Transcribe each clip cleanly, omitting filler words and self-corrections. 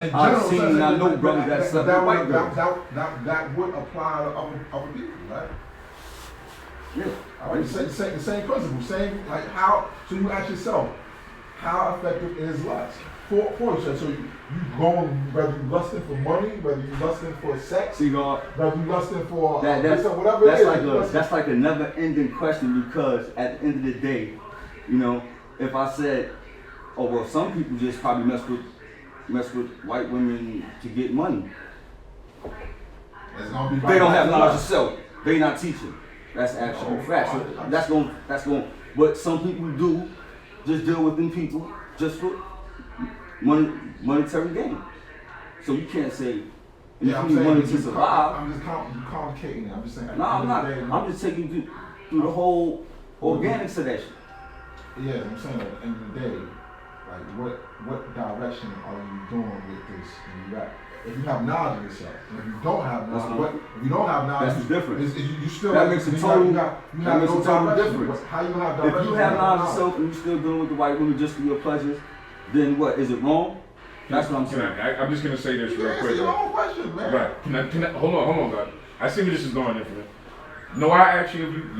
I've seen and I know brothers that slept with white girls. That would apply to other people, right? Yeah. All right, the same principle, same, like how, so you ask yourself, how effective is lust? For you, so you going, whether you lusting for money, whether you lusting for sex, whether you lusting for whatever it is. That's like a never-ending question, because at the end of the day, you know, if I said, oh well, some people just probably mess with white women to get money. They don't have knowledge of self. They not teaching. That's actual fact. So that's going. But some people do just deal with them people just for monetary gain. So you can't say you need money to survive. I'm just complicating it. I'm just saying. No, I'm not. I'm just taking you through the whole organics of that shit. Yeah, I'm saying at the end of the day, like what direction are you doing with this when you rap? If you have knowledge of yourself, and if you don't have knowledge, if you don't have knowledge, that's the difference. You still that makes a total difference. How you have direction? If you have knowledge of yourself and you still dealing with the white women just for your pleasures, then what? Is it wrong? That's what I'm saying. I'm just gonna say this real quick. That's your own question, man. Right? Can I hold on, God. I see where this is going, Infinite. No, I asked you,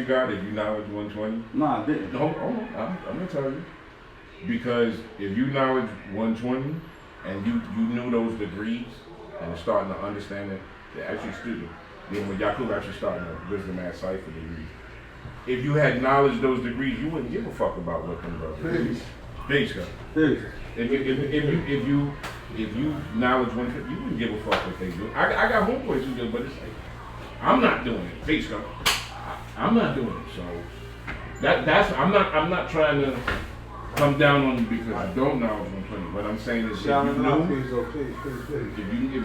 God, if you knowledge 120. No, I didn't. Hold on, I'm gonna tell you. Because if you knowledge 120 and you knew those degrees and starting to understand it, they're actually student. Then when Yakub actually starting a wisdom ass cipher degree. If you had knowledge those degrees, you wouldn't give a fuck about what them brothers. Peace, God. Peace. If you knowledge 150, you wouldn't give a fuck what they do. I got homeboys who do, but it's like, I'm not doing it. Peace, God. I'm not doing it. So that's I'm not trying to come down on you because I don't knowledge 120. What I'm saying is, if you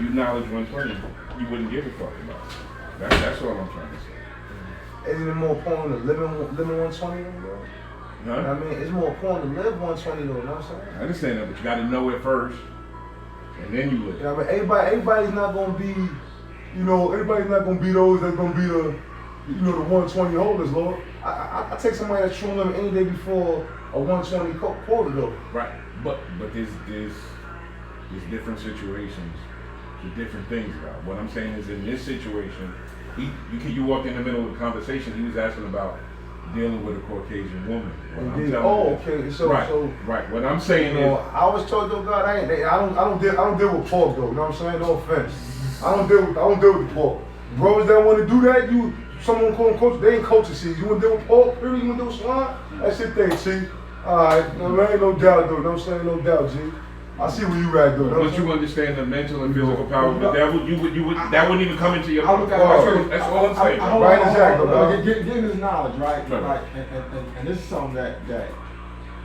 knowledge 120, you wouldn't give a fuck about it. That's all I'm trying to say. Isn't it more important to live 120 bro? Huh? I mean, it's more important to live 120 though, you know what I'm saying? I understand that, but you got to know it first, and then you live. Yeah, but everybody's not gonna be, everybody's not gonna be those that's gonna be the, the 120 holders, Lord. I take somebody that's true limit any day before a 120 quota though. Right, but there's different situations, there's different things about. What I'm saying is, in this situation, you walked in the middle of the conversation. He was asking about dealing with a Caucasian woman. Okay. So right. What I'm saying is, I always told you, God, I don't deal with pork though. You know what I'm saying? No offense. I don't deal with the pork. Brothers that want to do that, someone call them coach. They ain't coaching. See, you want to deal with pork? Period. You want to deal with swine? That's your thing. See, all right. There ain't no doubt though. You know what I'm saying? No doubt, G. I see where you at though. Once you understand the mental and physical power of the devil, that wouldn't even come into your mind. That's all I'm saying. Right, exactly. Getting this knowledge, right? Right. And this is something that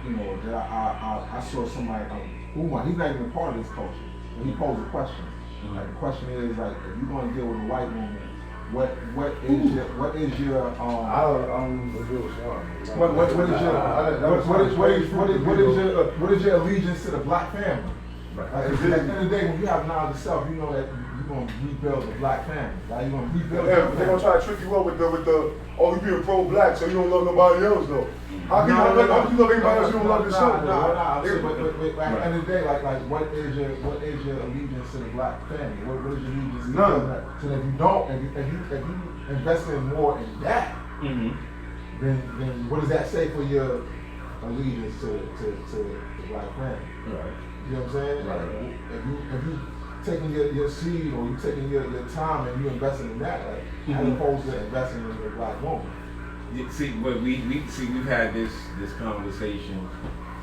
I saw somebody. He's not even a part of this culture. And he posed a question. Like the question is like, if you're going to deal with a white woman, what is your allegiance to the black family? Right. At the end of the day, when you have knowledge of self, you know that you're going to rebuild the black family, right? You're going to rebuild. Yeah, they're going to try to trick you up with the you being pro-black, so you don't love nobody else though. How can you love anybody else you don't love yourself? But at the end of the day, like what is your allegiance to the black family? What is your allegiance to none? So if you don't, if you invest in more in that, then what does that say for your allegiance to the black family? Right. You know what I'm saying? Right. If you taking your seed or you taking your time and you investing in that, as opposed to investing in a black woman. See, but we've had this conversation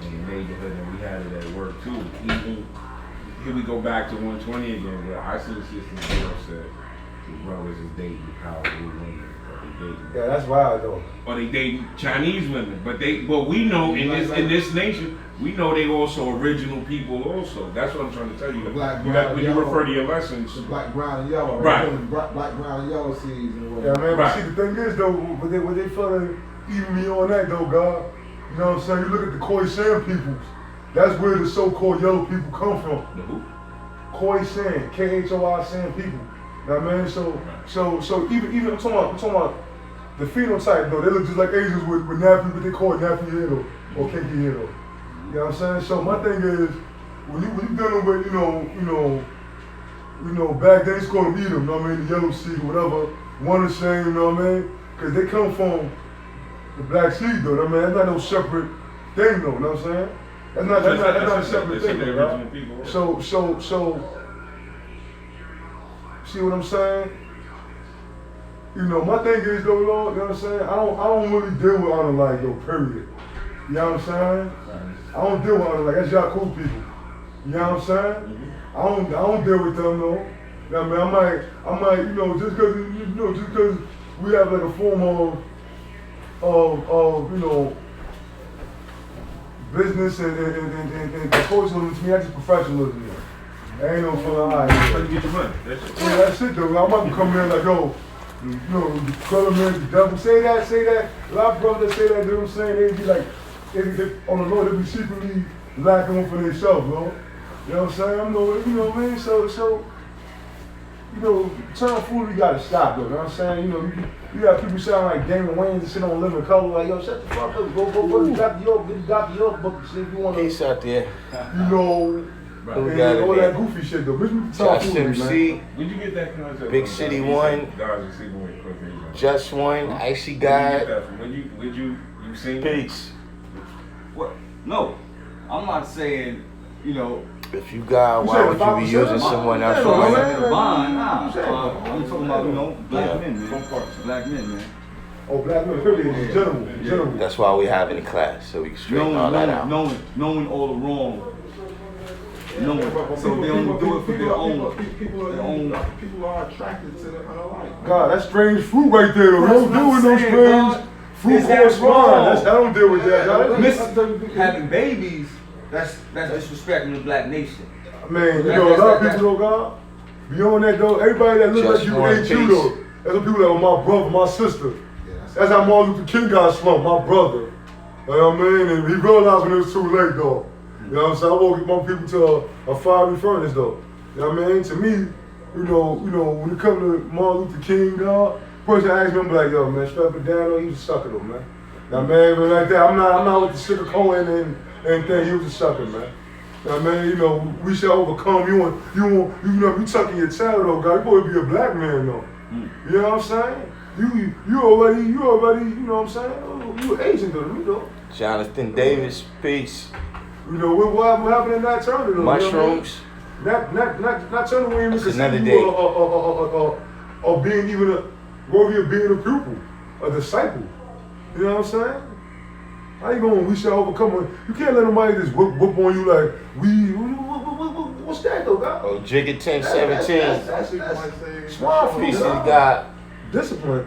in the neighborhood, and we had it at work too. Even here we go back to 120 again, where I see sisters girl said the brothers is dating powerful women, or they dating. Yeah, that's wild though. Or they dating Chinese women, but we know in this nation, we know they also original people also. That's what I'm trying to tell you. The black, when you refer to your lessons, the black, brown, and yellow. Right. Black, brown, and yellow seeds and whatever. Yeah, man. Right. But see, the thing is though, what they feeling even me on that though, God. You know what I'm saying? You look at the Khoisan peoples. That's where the so-called yellow people come from. the who? Khoisan, Khoi-San people. You know what I mean? So even I'm talking about the phenotype though. They look just like Asians with nappy, but they call it nappy head or kinky head. You know what I'm saying? So my thing is, when you dealing with, back then it's called them Edom, you know what I mean, the yellow seed or whatever, one the same, you know what I mean? Because they come from the black seed though, you know what I mean? That's not no separate thing though, you know what I'm saying? That's not a separate thing though, right? So, see what I'm saying? My thing is though, Lord, you know what I'm saying? I don't really deal with honor like though, period. You know what I'm saying? I don't deal with honor like, that's y'all cool people. You know what I'm saying? I don't deal with them though. You know what I mean? I might, just cause we have like a form of business and professionalism, to me, that's just professionalism. There ain't no fun. Alright. How you get your money? That's it. Yeah, that's it though. I'm about to come in like, yo, the color man, the devil, say that. A lot of brothers that say that, you know what I'm saying? They be like, they, on the Lord, they be secretly lacking one for themselves, bro. You know what I'm saying? You know what I mean? So, tomfoolery gotta stop though, you know what I'm saying? You got people sound like Damon Wayans and sit on Living Color like, yo, shut the fuck up, go to Dr. York, get the Dr. York book and shit if you wanna. Peace out there. And all that goofy shit though. Josh MC, Where'd you get that concept Big from? City You One, said God's receiving with Caucasian. Just One, Icy Where'd you get God. that from? You seen Peace. What? No, I'm not saying, If you God, why would you be using someone else for I'm money? saying divine, nah. I'm talking about, black men, man. Black men, man. Oh, black men, period, in general. That's why we having a class, so we can straighten all that out. Knowing all the wrong. So they only do it for their own. People are attracted to the unalike. God, that's strange fruit right there. Though. Don't deal with no strange fruit correspond. I don't deal with that. Having babies, that's disrespecting the black nation. Man, a lot of people though, God. Beyond that though, everybody that looks like you ain't you though. That's what people like, my brother, my sister. That's how Martin Luther King got slumped, my brother. You know what I mean? And he realized when it was too late though. You know what I'm saying? I won't get my people to a fiery furnace though. You know what I mean? To me, when it comes to Martin Luther King, dog, person asked me, I'm like, yo, man, strap it down, he was a sucker though, man. Now, man, like that, I'm not with the sugar coin and thing, he was a sucker, man. You know what I mean? We shall overcome. You tucking your child though, God, you supposed to be a black man though. You know what I'm saying? You already, you know what I'm saying? You Asian though, you know. Jonathan Davis, peace. What happened in that tournament though? Mushrooms. Not turning away That's because another you day. or being even worthy of being a pupil, a disciple. You know what I'm saying? How you going? We shall overcome. You can't let nobody just whoop on you like what's that though, God? Oh, Jigga 1017. That's smart for Peace you, of God. Discipline.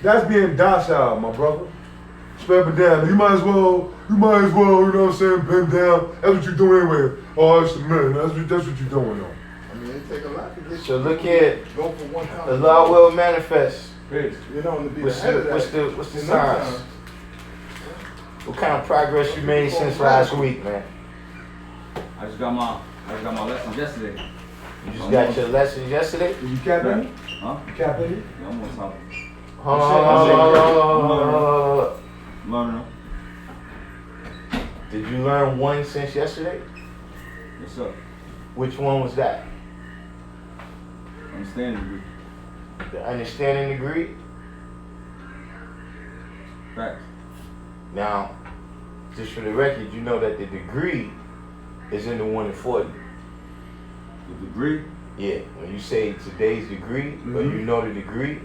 That's being docile, my brother. Strap it down. You might as well, you know what I'm saying, bend down. That's what you're doing anyway. Oh, it's a man. That's what you're doing though. I mean, it take a lot to get So look here. go for 1,000. The law will manifest. To be What's ahead of that. the signs? What kind of progress you made since last week, man? I just got my lessons yesterday. You just got your lessons yesterday? Did you cap any? Huh? You cap any? Yeah, I'm on top. Hold on. Learning. Did you learn one since yesterday? Yes, sir. Which one was that? Understanding. The understanding degree? Facts. Now, just for the record, you know that the degree is in the 1 in 40. The degree. Yeah, when you say today's degree, or you know the degree,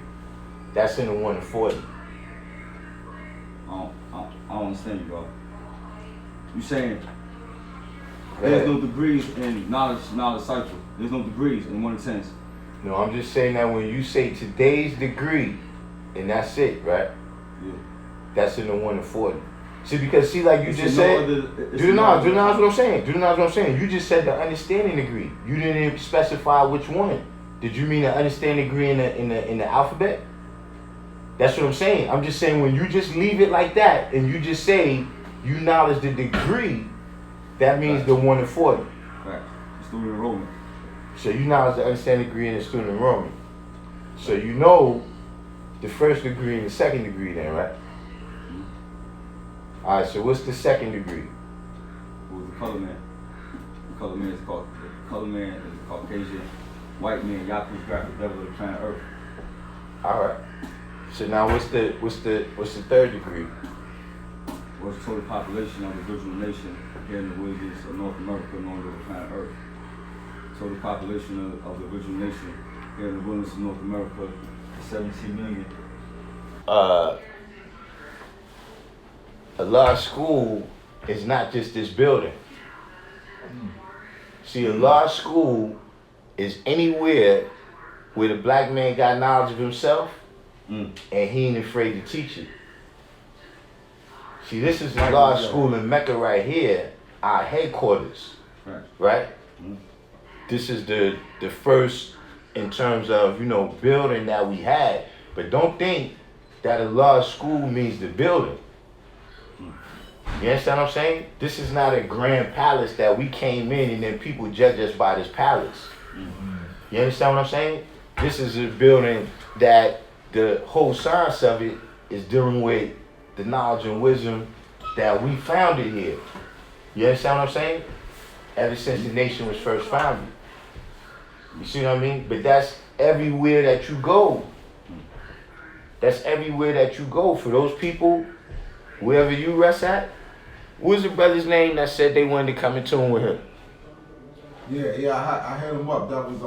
that's in the 1 in 40. I don't understand you, bro. You saying there's no degrees in knowledge cycle. There's no degrees in 1 in 10s. No, I'm just saying that when you say today's degree, and that's it, right? Yeah. That's in the 1 in 40. See, because like you It's just no said, other- do not what I'm saying. You just said the understanding degree. You didn't even specify which one. Did you mean the understanding degree in the alphabet? That's what I'm saying. I'm just saying when you just leave it like that and you just say you acknowledge the degree, that means the 1 in 40. Right. Student enrollment. So you acknowledge the understanding degree in the student enrollment. So you know the first degree and the second degree then, right? Alright, so what's the second degree? Who was the color man? color man is called color man is a Caucasian, white man, Yaku's graphic devil of the planet Earth. All right. So now what's the third degree? What's the total population of the original nation here in the wilderness of North America known as the planet Earth? Total population of the original nation here in the wilderness of North America is 17 million. Allah School is not just this building. See, Allah School is anywhere where the black man got knowledge of himself and he ain't afraid to teach it. See, this is Allah School in Mecca right here, our headquarters, right? This is the first in terms of, building that we had. But don't think that Allah School means the building. You understand what I'm saying? This is not a grand palace that we came in and then people judge us by this palace. You understand what I'm saying? This is a building that the whole science of it is dealing with the knowledge and wisdom that we founded here. You understand what I'm saying? Ever since the nation was first founded. You see what I mean? But that's everywhere that you go. That's everywhere that you go. For those people, wherever you rest at, what was the brother's name that said they wanted to come in tune with him? Yeah, I had him up. That was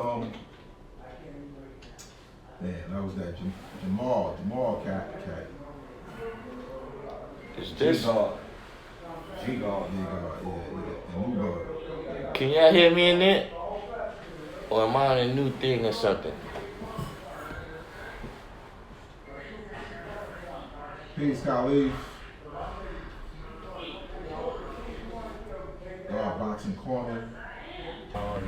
that was that Jamal cat. Is this? G-God. Can y'all hear me in there? Or am I on a new thing or something? Peace, Khalif. Boxing corner. Now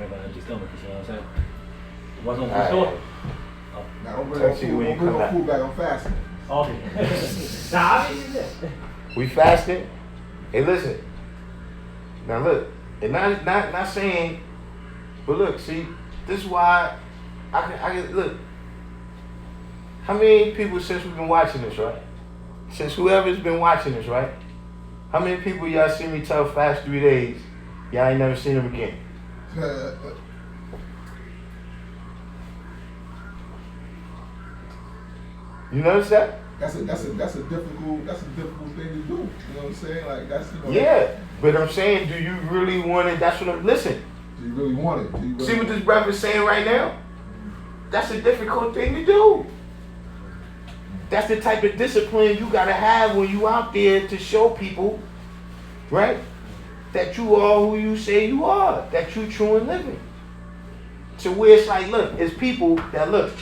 don't bring no food back. I'm fasting. Okay. We fasting? Hey, listen. Now look, and not saying, but look, see, this is why I can look. How many people since we've been watching this, right? Since whoever's been watching this, right? How many people y'all see me tell fast 3 days? Y'all ain't never seen them again. You notice that? That's a difficult thing to do. You know what I'm saying? Like that's Yeah, but I'm saying, do you really want it? That's what I'm. Listen. Do you really want it? Really See what this brother is saying right now? That's a difficult thing to do. That's the type of discipline you gotta have when you out there to show people, right? That you are who you say you are. That you true and living. To where it's like, look, it's people that look.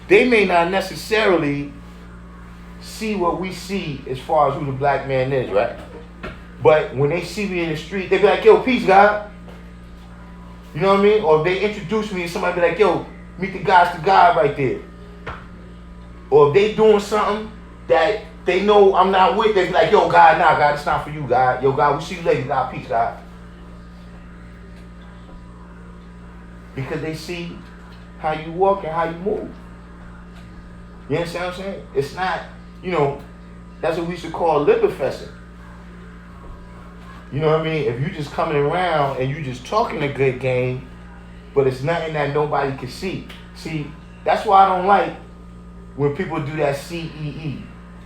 They may not necessarily see what we see as far as who the black man is, right? But when they see me in the street, they be like, yo, peace, God. You know what I mean? Or if they introduce me and somebody be like, yo, meet the guy right there. Or if they doing something that they know I'm not with, they be like, yo, God, nah, God, it's not for you, God. Yo, God, we see you later, God, peace, God. Because they see how you walk and how you move. You understand what I'm saying? It's not, that's what we should call lip professing. You know what I mean? If you just coming around and you just talking a good game, but it's nothing that nobody can see. See, that's why I don't like when people do that CEE.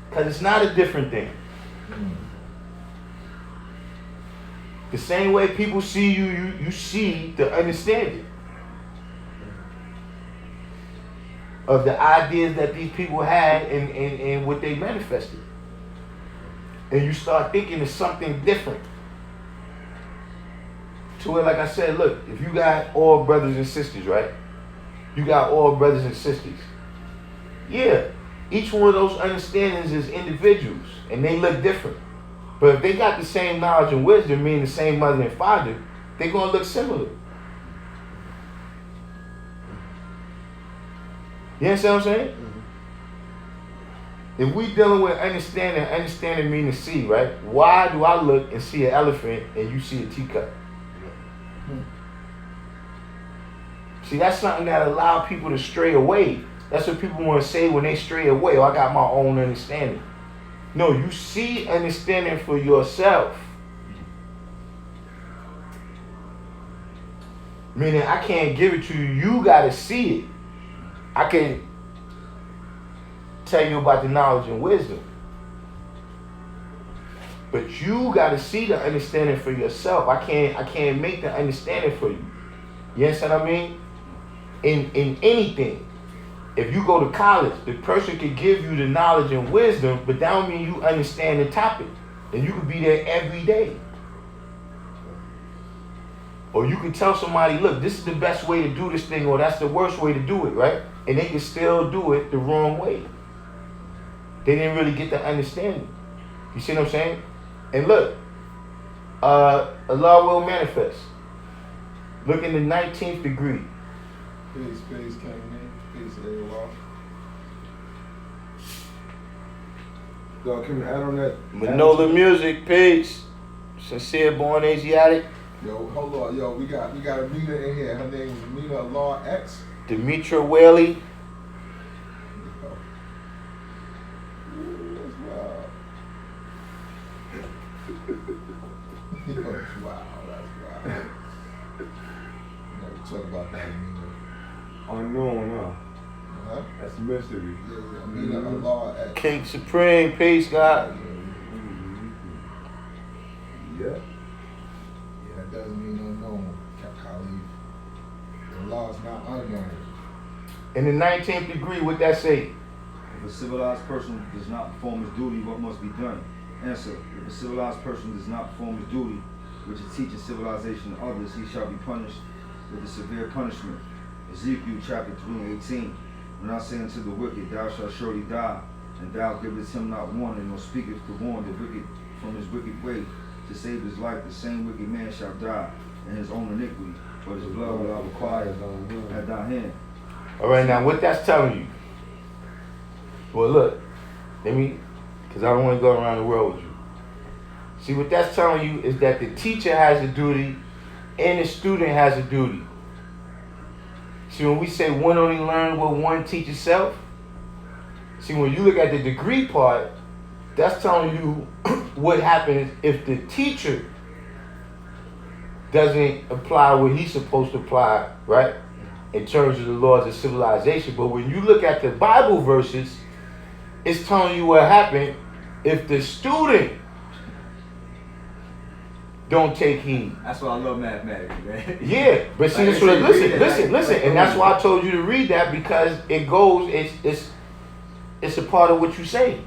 Because it's not a different thing. The same way people see you, you see the understanding of the ideas that these people had and what they manifested. And you start thinking it's something different. To where, like I said, look, if you got all brothers and sisters, right? You got all brothers and sisters. Yeah, each one of those understandings is individuals, and they look different. But if they got the same knowledge and wisdom, meaning the same mother and father, they're going to look similar. You understand what I'm saying? If we dealing with understanding meaning see, right? Why do I look and see an elephant and you see a teacup? See, that's something that allow people to stray away. That's what people want to say when they stray away. Oh, I got my own understanding. No, you see understanding for yourself. Meaning I can't give it to you. You gotta see it. I can tell you about the knowledge and wisdom, but you gotta see the understanding for yourself. I can't make the understanding for you. You understand what I mean? In anything. If you go to college, the person could give you the knowledge and wisdom, but that don't mean you understand the topic. And you could be there every day. Or you can tell somebody, look, this is the best way to do this thing, or that's the worst way to do it, right? And they can still do it the wrong way. They didn't really get the understanding. You see what I'm saying? And look, Allah will manifest. Look in the 19th degree. Peace, King. Peace, Allah. Dog, can we add on that? Manola Music, peace. Sincere Born Asiatic. Yo, hold on, yo, we got Amina in here. Her name is Amina Law X. Demetra Whaley. That's wild. That's wild. Never talk about that, Amina. Unknown, huh? Huh? That's a mystery. Yeah, Amina Law X. King Supreme, peace, God. Yeah. Yeah, that doesn't mean unknown, Khalif. The law is not unknown. In the 19th degree, what that say? If a civilized person does not perform his duty, what must be done? Answer. If a civilized person does not perform his duty, which is teaching civilization to others, he shall be punished with a severe punishment. Ezekiel chapter 3:18. When I say unto the wicked, thou shalt surely die, and thou givest him not warning, nor speakest to warn the wicked from his wicked way, to save his life, the same wicked man shall die in his own iniquity, but his blood will I require at thy hand. All right, now what that's telling you? Well, look, because I don't want to go around the world with you. See, what that's telling you is that the teacher has a duty and the student has a duty. See, when we say one only learn what one teaches self, see, when you look at the degree part, that's telling you what happens if the teacher doesn't apply what he's supposed to apply, right? In terms of the laws of civilization. But when you look at the Bible verses, it's telling you what happened if the student don't take heed. That's why I love mathematics, man. Yeah, but see, Like, that's what, listen, listen, and that's why I told you to read that, because it goes, it's a part of what you say.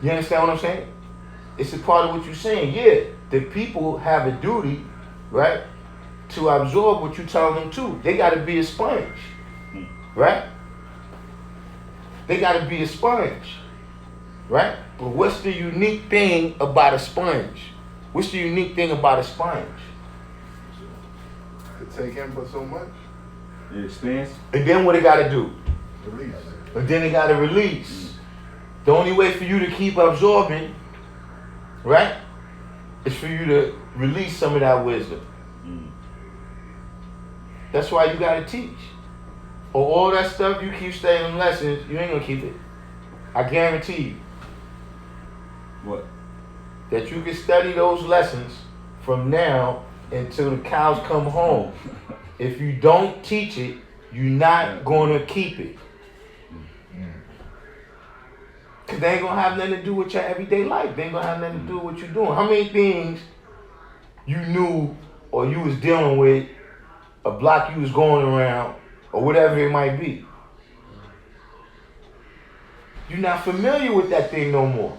You understand what I'm saying? It's a part of what you're saying. Yeah, the people have a duty, right, to absorb what you're telling them to. They got to be a sponge, right? They got to be a sponge, right? But what's the unique thing about a sponge? What's the unique thing about a sponge? To take in for so much, It expands. And then what it got to do? release. And then it got to release. The only way for you to keep absorbing, right, is for you to release some of that wisdom. That's why you got to teach. Or all that stuff you keep studying lessons, you ain't going to keep it. I guarantee you. What? That you can study those lessons from now until the cows come home. If you don't teach it, you're not going to keep it. Because they ain't going to have nothing to do with your everyday life. They ain't going to have nothing to do with what you're doing. How many things you knew or you was dealing with, a block you was going around, or whatever it might be? You're not familiar with that thing no more.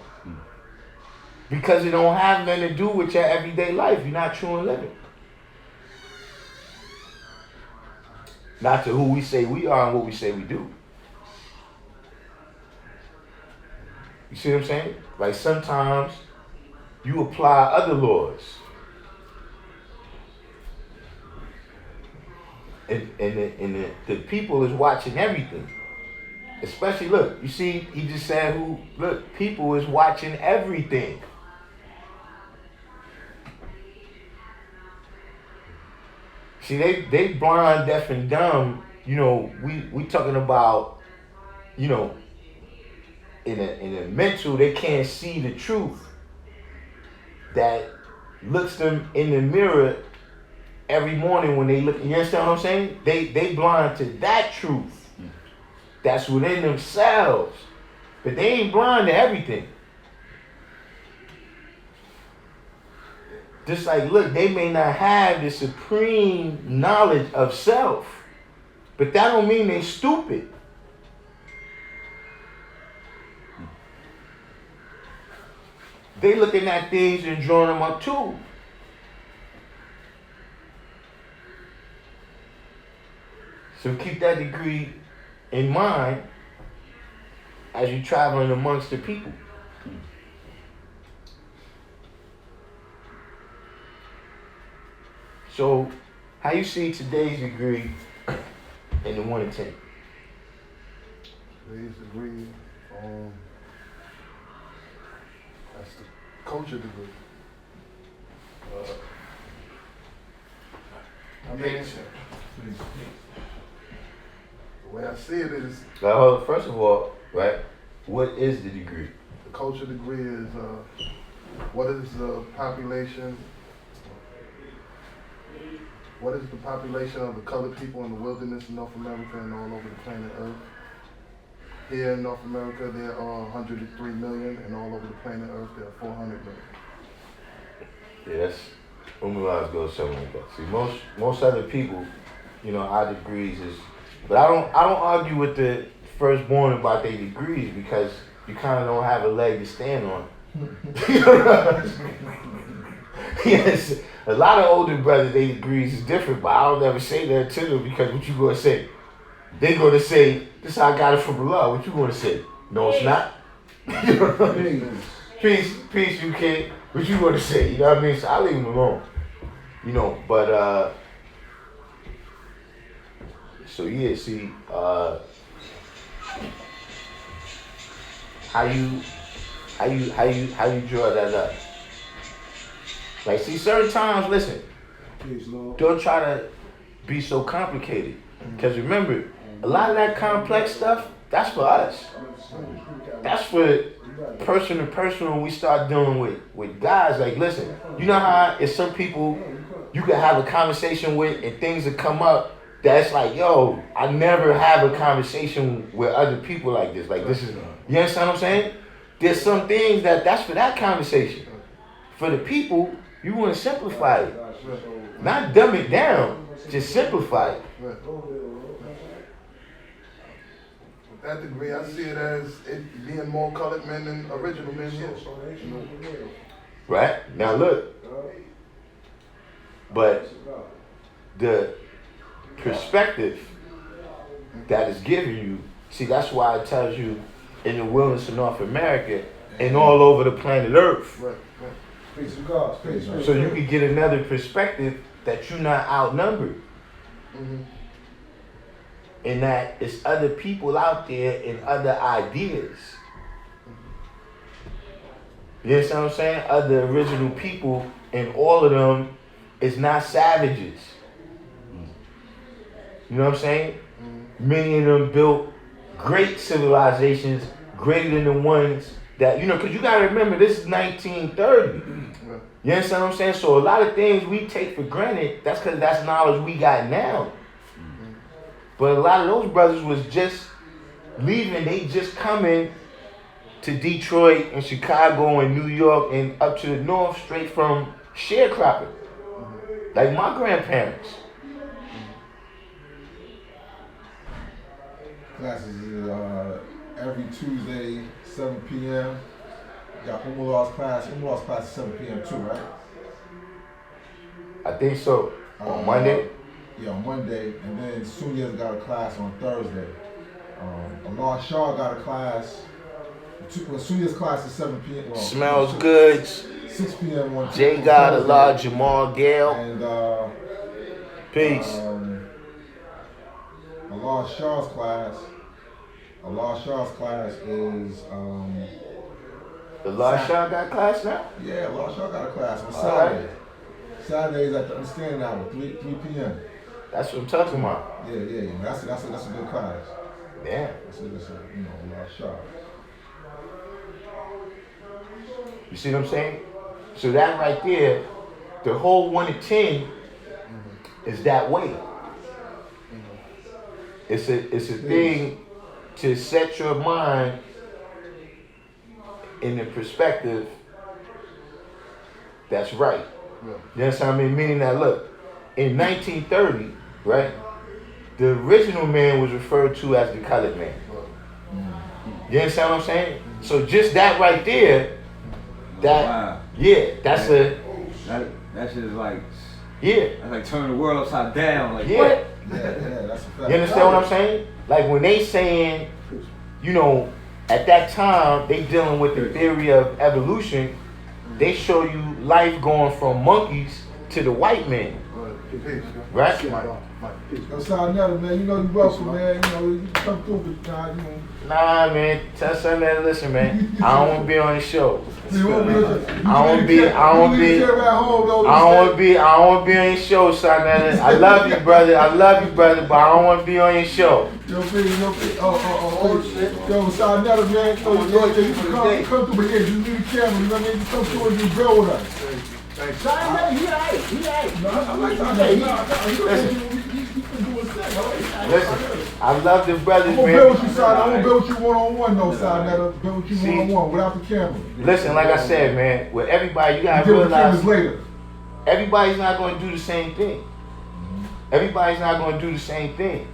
Because it don't have nothing to do with your everyday life. You're not true and living. Not to who we say we are and what we say we do. You see what I'm saying? Like sometimes you apply other laws. And the people is watching everything. Especially, look, you see, he just said people is watching everything. See, they blind, deaf, and dumb. You know, we talking about, you know, in a mental, they can't see the truth that looks them in the mirror every morning when they look. You understand what I'm saying? They blind to that truth that's within themselves, but they ain't blind to everything. Just like, look, they may not have the supreme knowledge of self, but that don't mean they stupid. They looking at things and drawing them up too. So keep that degree in mind as you're traveling amongst the people. So, how you see today's degree in the 1 and 10? Today's degree, that's the culture degree. I mean, the way I see it is, Now, first of all, right, what is the degree? the culture degree is what is the population? What is the population of the colored people in the wilderness in North America and all over the planet Earth? Here in North America, there are 103 million, and all over the planet Earth, there are 400 million. Yes, Umulahs go something like that. See, most other people, you know, our degrees is, but I don't argue with the firstborn about their degrees because you kind of don't have a leg to stand on. Yes, a lot of older brothers, their degrees is different, but I don't ever say that to them because what you gonna say? They gonna say, this is how I got it from Allah. What you gonna say? No, it's not. Peace, you kid. What you gonna say? You know what I mean? So I leave them alone. You know, but so yeah, see, how you draw that up? Like, see, certain times, listen, don't try to be so complicated. Because remember, a lot of that complex stuff, that's for us. That's for person to person when we start dealing with guys. Like, listen, you know how it's some people you can have a conversation with and things that come up that's like, yo, I never have a conversation with other people like this. Like, this is, you understand what I'm saying? There's some things that's for that conversation. For the people, you want to simplify it. Not dumb it down, just simplify it. With that degree, I see it as it being more colored men than original men here. Right? Now look. But the perspective that is given you, see, that's why it tells you in the wilderness of North America and all over the planet Earth. Right. Peace of God. Peace. So you can get another perspective that you're not outnumbered. Mm-hmm. And that it's other people out there and other ideas. You understand what I'm saying? Other original people, and all of them is not savages. You know what I'm saying? Many of them built great civilizations, greater than the ones that, you know, because you got to remember, this is 1930. You understand what I'm saying? So a lot of things we take for granted, that's because that's knowledge we got now. But a lot of those brothers was just leaving, they just coming to Detroit and Chicago and New York and up to the north straight from sharecropping. Like my grandparents. Classes is every Tuesday, 7 p.m. Got Umulah's class. Umulah's class is 7 p.m. too, right? I think so. On Monday? Yeah, on Monday. And then Sunya's got a class on Thursday. Allah Shah got a class. Sunya's class is 7 p.m. Well, Smells Goods. 6 p.m. on J God, Allah, Jamal Gale. And Peace. Allah Shah's class. Allah Shah's class is Allah Shah got class now? yeah, Allah Shah got a class on All Saturday. right. Saturdays at the Understanding Hour, 3 p.m. That's what I'm talking about. Yeah. That's a good class. Damn. That's Allah Shah. You see what I'm saying? So that right there the whole 1 to 10 is that way. It's a thing to set your mind in the perspective that's right. You understand what I mean? Meaning that, look, in 1930, right, the original man was referred to as the colored man. You understand what I'm saying? So just that right there, Wow. that's That shit is like, yeah. that's like turning the world upside down. Like, Yeah. what? Yeah, that's a fact. You understand what I'm saying? Like when they saying, you know, at that time they dealing with the theory of evolution, they show you life going from monkeys to the white man. Right? Yo, Sarnetta, man, you know you welcome, man. You know, you come through with God, you know. Nah, man. Tell son that, listen, man. I don't want to be on the show. You won't be, I don't want to be on your show, son. I love you, brother. But I don't want to be on your show. Yo, Sarnetta, man, you come through, but yeah, you need a camera, you know what I mean? You come through and you grill with us. Sarnetta, he aight. No, I like Sarnetta. Listen, I love the brothers, I'm gonna man. build with you, Sarnetta. I'm gonna build with you one-on-one, though, Sarnetta. Build with you See? one-on-one without the camera. Listen, like I said, man, with everybody, you gotta Deal with the realize cameras later. everybody's not going to do the same thing. Everybody's not going to do the same thing.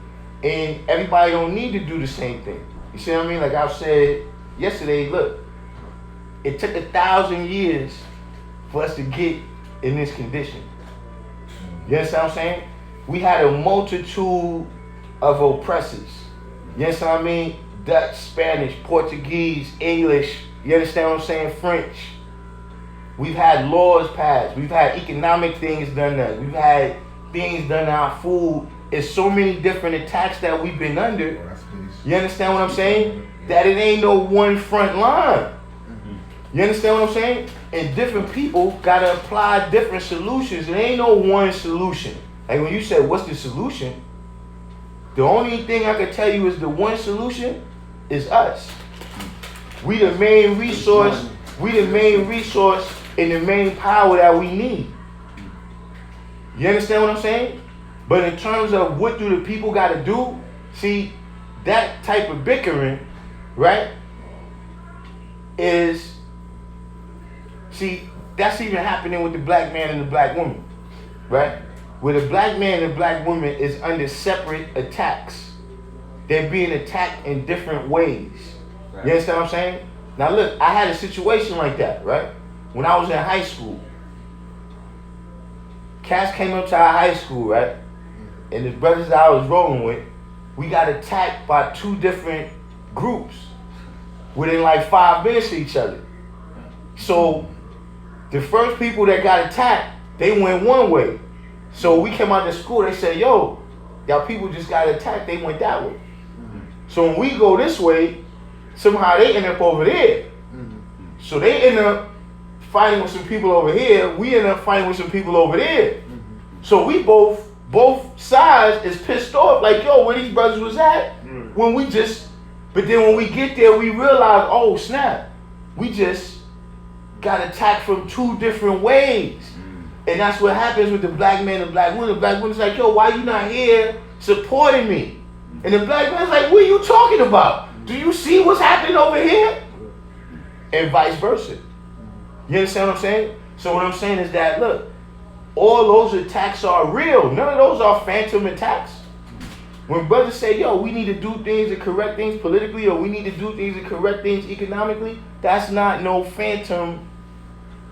And everybody don't need to do the same thing. You see what I mean? Like I said yesterday, look, it took 1,000 years for us to get in this condition. You understand what I'm saying? We had a multitude of oppressors. You understand what I mean? Dutch, Spanish, Portuguese, English, you understand what I'm saying? French. We've had laws passed. We've had economic things done to us. We've had things done to our food. It's so many different attacks that we've been under. You understand what I'm saying? That it ain't no one front line. You understand what I'm saying? And different people gotta apply different solutions. There ain't no one solution. Like when you say, what's the solution? The only thing I can tell you is the one solution is us. We the main resource. We the main resource and the main power that we need. You understand what I'm saying? But in terms of what do the people got to do, see, that type of bickering, right, is, see, that's even happening with the black man and the black woman, right? Where the black man and the black woman is under separate attacks. They're being attacked in different ways. You understand what I'm saying? Now look, I had a situation like that, right? When I was in high school. Cats came up to our high school, right? And the brothers that I was rolling with, we got attacked by two different groups within like 5 minutes of each other. So the first people that got attacked, they went one way. So we came out of school, they said, yo, y'all people just got attacked, they went that way. So when we go this way, somehow they end up over there. So they end up fighting with some people over here, we end up fighting with some people over there. So we both sides is pissed off, like, yo, where these brothers was at when we just, but then when we get there, we realize, oh snap, we just got attacked from two different ways. And that's what happens with the black man and black woman. The black woman's like, yo, why you not here supporting me? And the black man's like, what are you talking about? Do you see what's happening over here? And vice versa. You understand what I'm saying? So what I'm saying is that, look, all those attacks are real. None of those are phantom attacks. When brothers say, yo, we need to do things and correct things politically, or we need to do things and correct things economically, that's not no phantom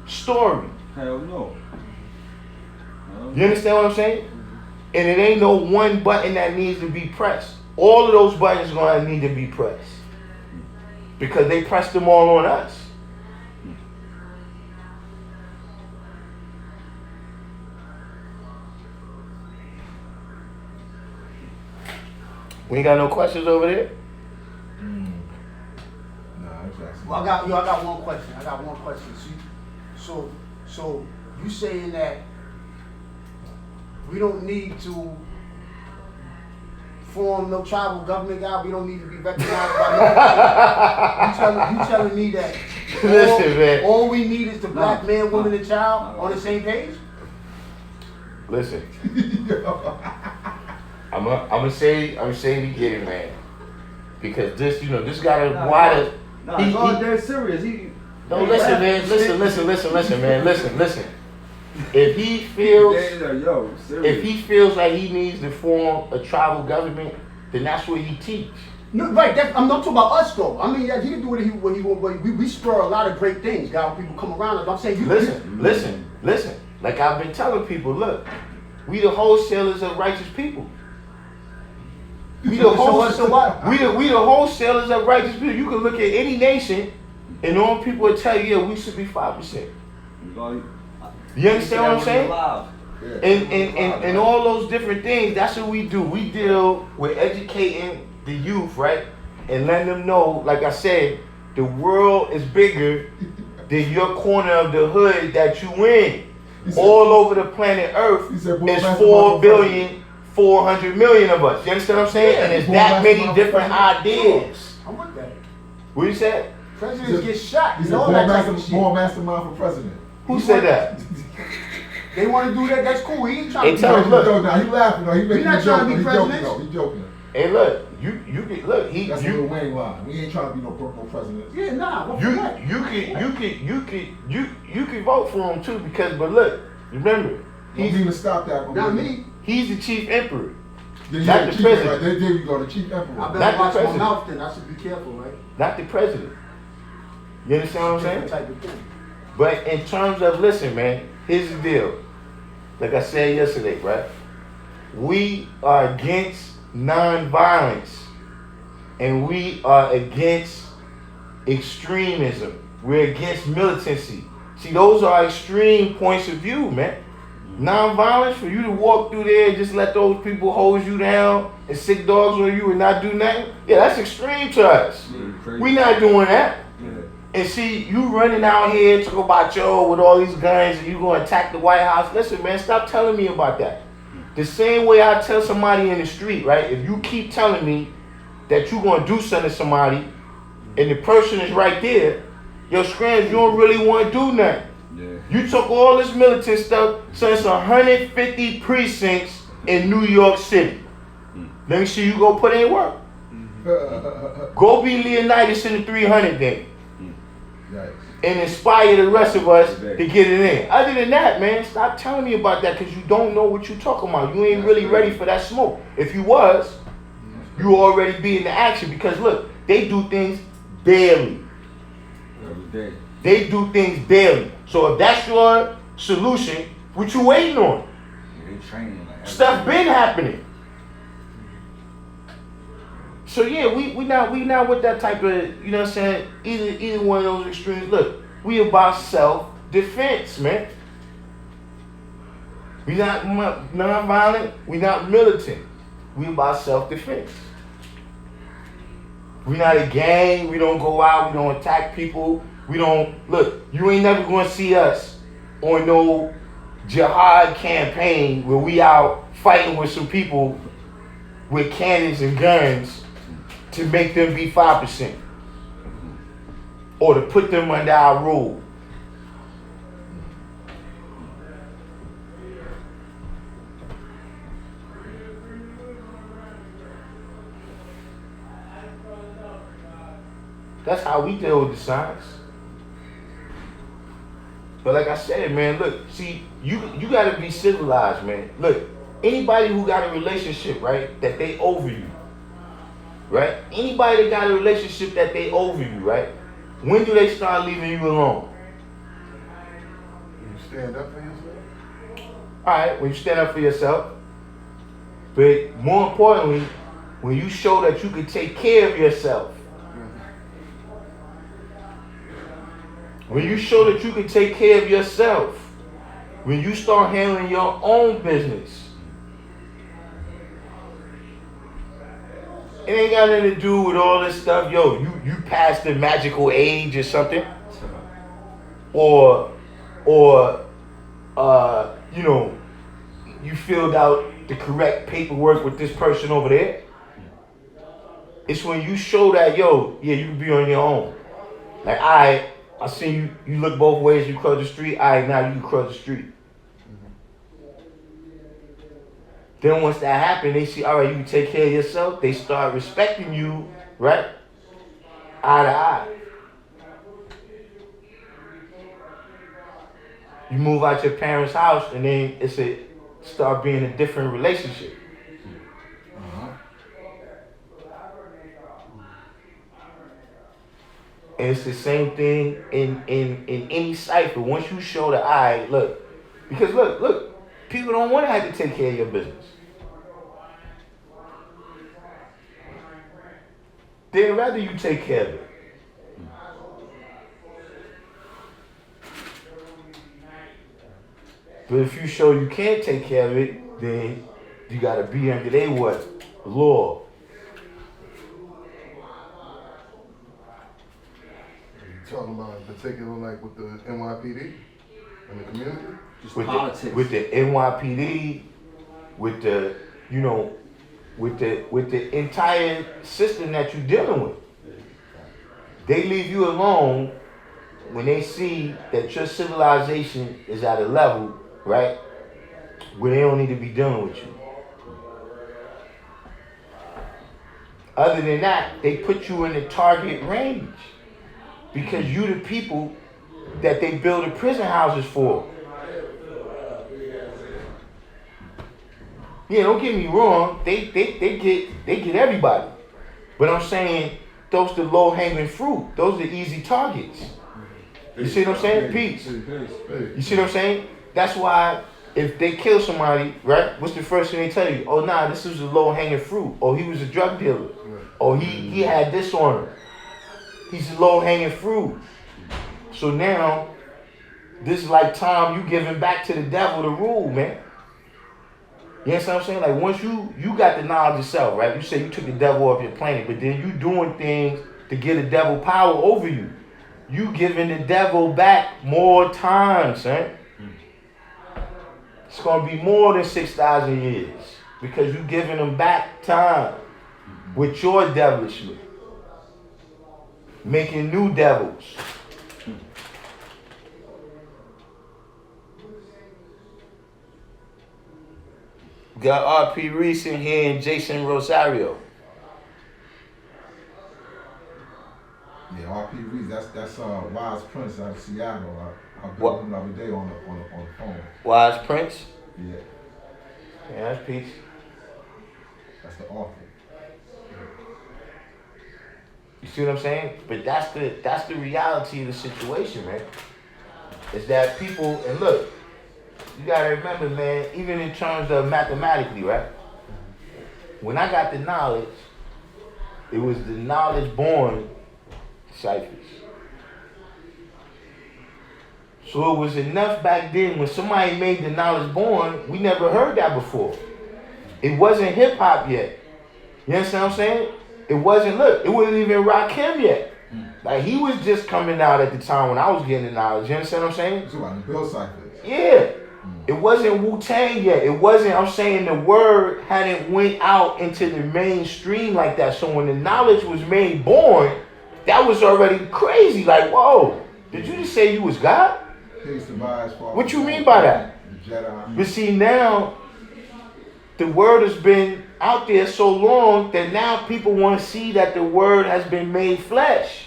story. Hell no. You understand what I'm saying? And it ain't no one button that needs to be pressed. All of those buttons are going to need to be pressed. Because they pressed them all on us. We ain't got no questions over there? Well, I got one question. See, so you saying that we don't need to form no tribal government, God? We don't need to be recognized by nobody? You telling me that Listen, man. all we need is the black man, woman, and child on the same page? Listen. I'm gonna say it again, man. Because this, this got a wider. Nah, it's all dead serious. No, listen, man. Listen, man. Listen. If he feels, if he feels like he needs to form a tribal government, then that's what he teach. No, right, I'm not talking about us though. I mean, yeah, he can do what he want, but we spur a lot of great things. God, people come around us. I'm saying you Listen. Like I've been telling people, look, we the wholesalers of righteous people. We the wholesalers of righteous people. You can look at any nation, and all people will tell you, yeah, we should be 5%. You understand what I'm saying? And all those different things, that's what we do. We deal with educating the youth, right? And letting them know, like I said, the world is bigger than your corner of the hood that you in. All over the planet Earth is 4,400,000,000 of us. You understand what I'm saying? And there's that many different ideas. I'm with that. What you said? Presidents get shot. He's All that type of shit. more mastermind for president. Who said that? They want to do that. That's cool. He ain't trying to. tell him, look. He laughing though. He making not a joke. trying to be president. He's joking. Hey, look, you can look. That's a Wayne line. We ain't trying to be no president. Yeah, nah. You can vote for him too but look, remember, He's even stop that. Not me. He's the chief emperor, Not not the president. Right. There you go, the chief emperor. I Not better the watch my president. mouth then. I should be careful, right? Not the president. You understand what I'm saying? Type of thing. But in terms of, listen, man, here's the deal. Like I said yesterday, right? We are against nonviolence, and we are against extremism. We're against militancy. See, those are extreme points of view, man. Nonviolence, for you to walk through there and just let those people hose you down and sick dogs on you and not do nothing, yeah, that's extreme to us. We not doing that. And see, you running out here talking about with all these guns and you gonna attack the White House. Listen, man, stop telling me about that. The same way I tell somebody in the street, right? If you keep telling me that you gonna do something to somebody and the person is right there, your scrams, you don't really want to do nothing. Yeah. You took all this militant stuff, so it's 150 precincts in New York City. Let me see you go put in work. Go be Leonidas in the 300 then. Yikes. And inspire the rest of us to get it in. Other than that, man, stop telling me about that because you don't know what you're talking about. You ain't really ready for that smoke. If you was, you already be in the action because look, they do things daily. Every day. They do things daily. So if that's your solution, what you waiting on? They training like Stuff been happening. So yeah, we not with that type of, you know what I'm saying, either one of those extremes. Look, we about self-defense, man. We not non-violent, we not militant. We about self-defense. We not a gang, we don't go out, we don't attack people. We don't, look, you ain't never gonna see us on no jihad campaign where we out fighting with some people with cannons and guns to make them be 5% or to put them under our rule. That's how we deal with the science. But like I said, man, look, see, you gotta be civilized, man. Look, anybody who got a relationship, right, that they over you, right? Anybody that got a relationship that they over you, right? When do they start leaving you alone? You stand up for yourself? Alright, when you stand up for yourself. But more importantly, when you show that you can take care of yourself. When you show that you can take care of yourself. When you start handling your own business. It ain't got nothing to do with all this stuff. Yo, you passed the magical age or something. Or you know, you filled out the correct paperwork with this person over there. It's when you show that, yo, yeah, you can be on your own. Like, I see you look both ways, you cross the street, now you can cross the street. Then once that happens, they see, all right, you can take care of yourself. They start respecting you, right? Eye to eye. You move out your parents' house, and then start being a different relationship. And it's the same thing in any cipher. Once you show the eye, look, because look, people don't want to have to take care of your business. They'd rather you take care of it. But if you show you can't take care of it, then you gotta be under their what? Law. Talking about in particular, like with the NYPD and the community. Just With politics. with the NYPD, with the with the entire system that you're dealing with. They leave you alone when they see that your civilization is at a level, right, where they don't need to be dealing with you. Other than that, they put you in the target range because you the people that they build the prison houses for. Yeah, don't get me wrong. They get everybody, but I'm saying those the low hanging fruit. Those are the easy targets. You see what I'm saying? Peace. You see what I'm saying? That's why if they kill somebody, right? What's the first thing they tell you? Oh, nah, this was a low hanging fruit. Oh, he was a drug dealer. Oh, he had this on him. He's a low hanging fruit. So now, this is like time you giving back to the devil the rule, man. You know what I'm saying? Like once you got the knowledge yourself, right? You say you took the devil off your planet, but then you doing things to get the devil power over you. You giving the devil back more time, son. It's gonna be more than 6,000 years because you giving them back time with your devilishment, making new devils. Got R.P. Reese in here and Jason Rosario. Yeah, R.P. Reese, that's Wise Prince out of Seattle. I What? built him the other day on the phone. Wise Prince. Yeah, Yeah, that's peace. that's the author. You see what I'm saying? But that's the reality of the situation, man. Is that people, and look, you gotta remember, man, even in terms of mathematically, right? When I got the knowledge, it was the knowledge born ciphers. So it was enough back then when somebody made the knowledge born, we never heard that before. It wasn't hip hop yet. You understand what I'm saying? It wasn't, look, it wasn't even Rakim yet. Like he was just coming out at the time when I was getting the knowledge. You understand what I'm saying? So like the Bill ciphers. Yeah. It wasn't Wu-Tang yet. It wasn't, I'm saying the word hadn't went out into the mainstream like that. So when the knowledge was made born, that was already crazy. Like, whoa, did you just say you was God? What you mean by that? Jedi. But see now, the word has been out there so long that now people want to see that the word has been made flesh.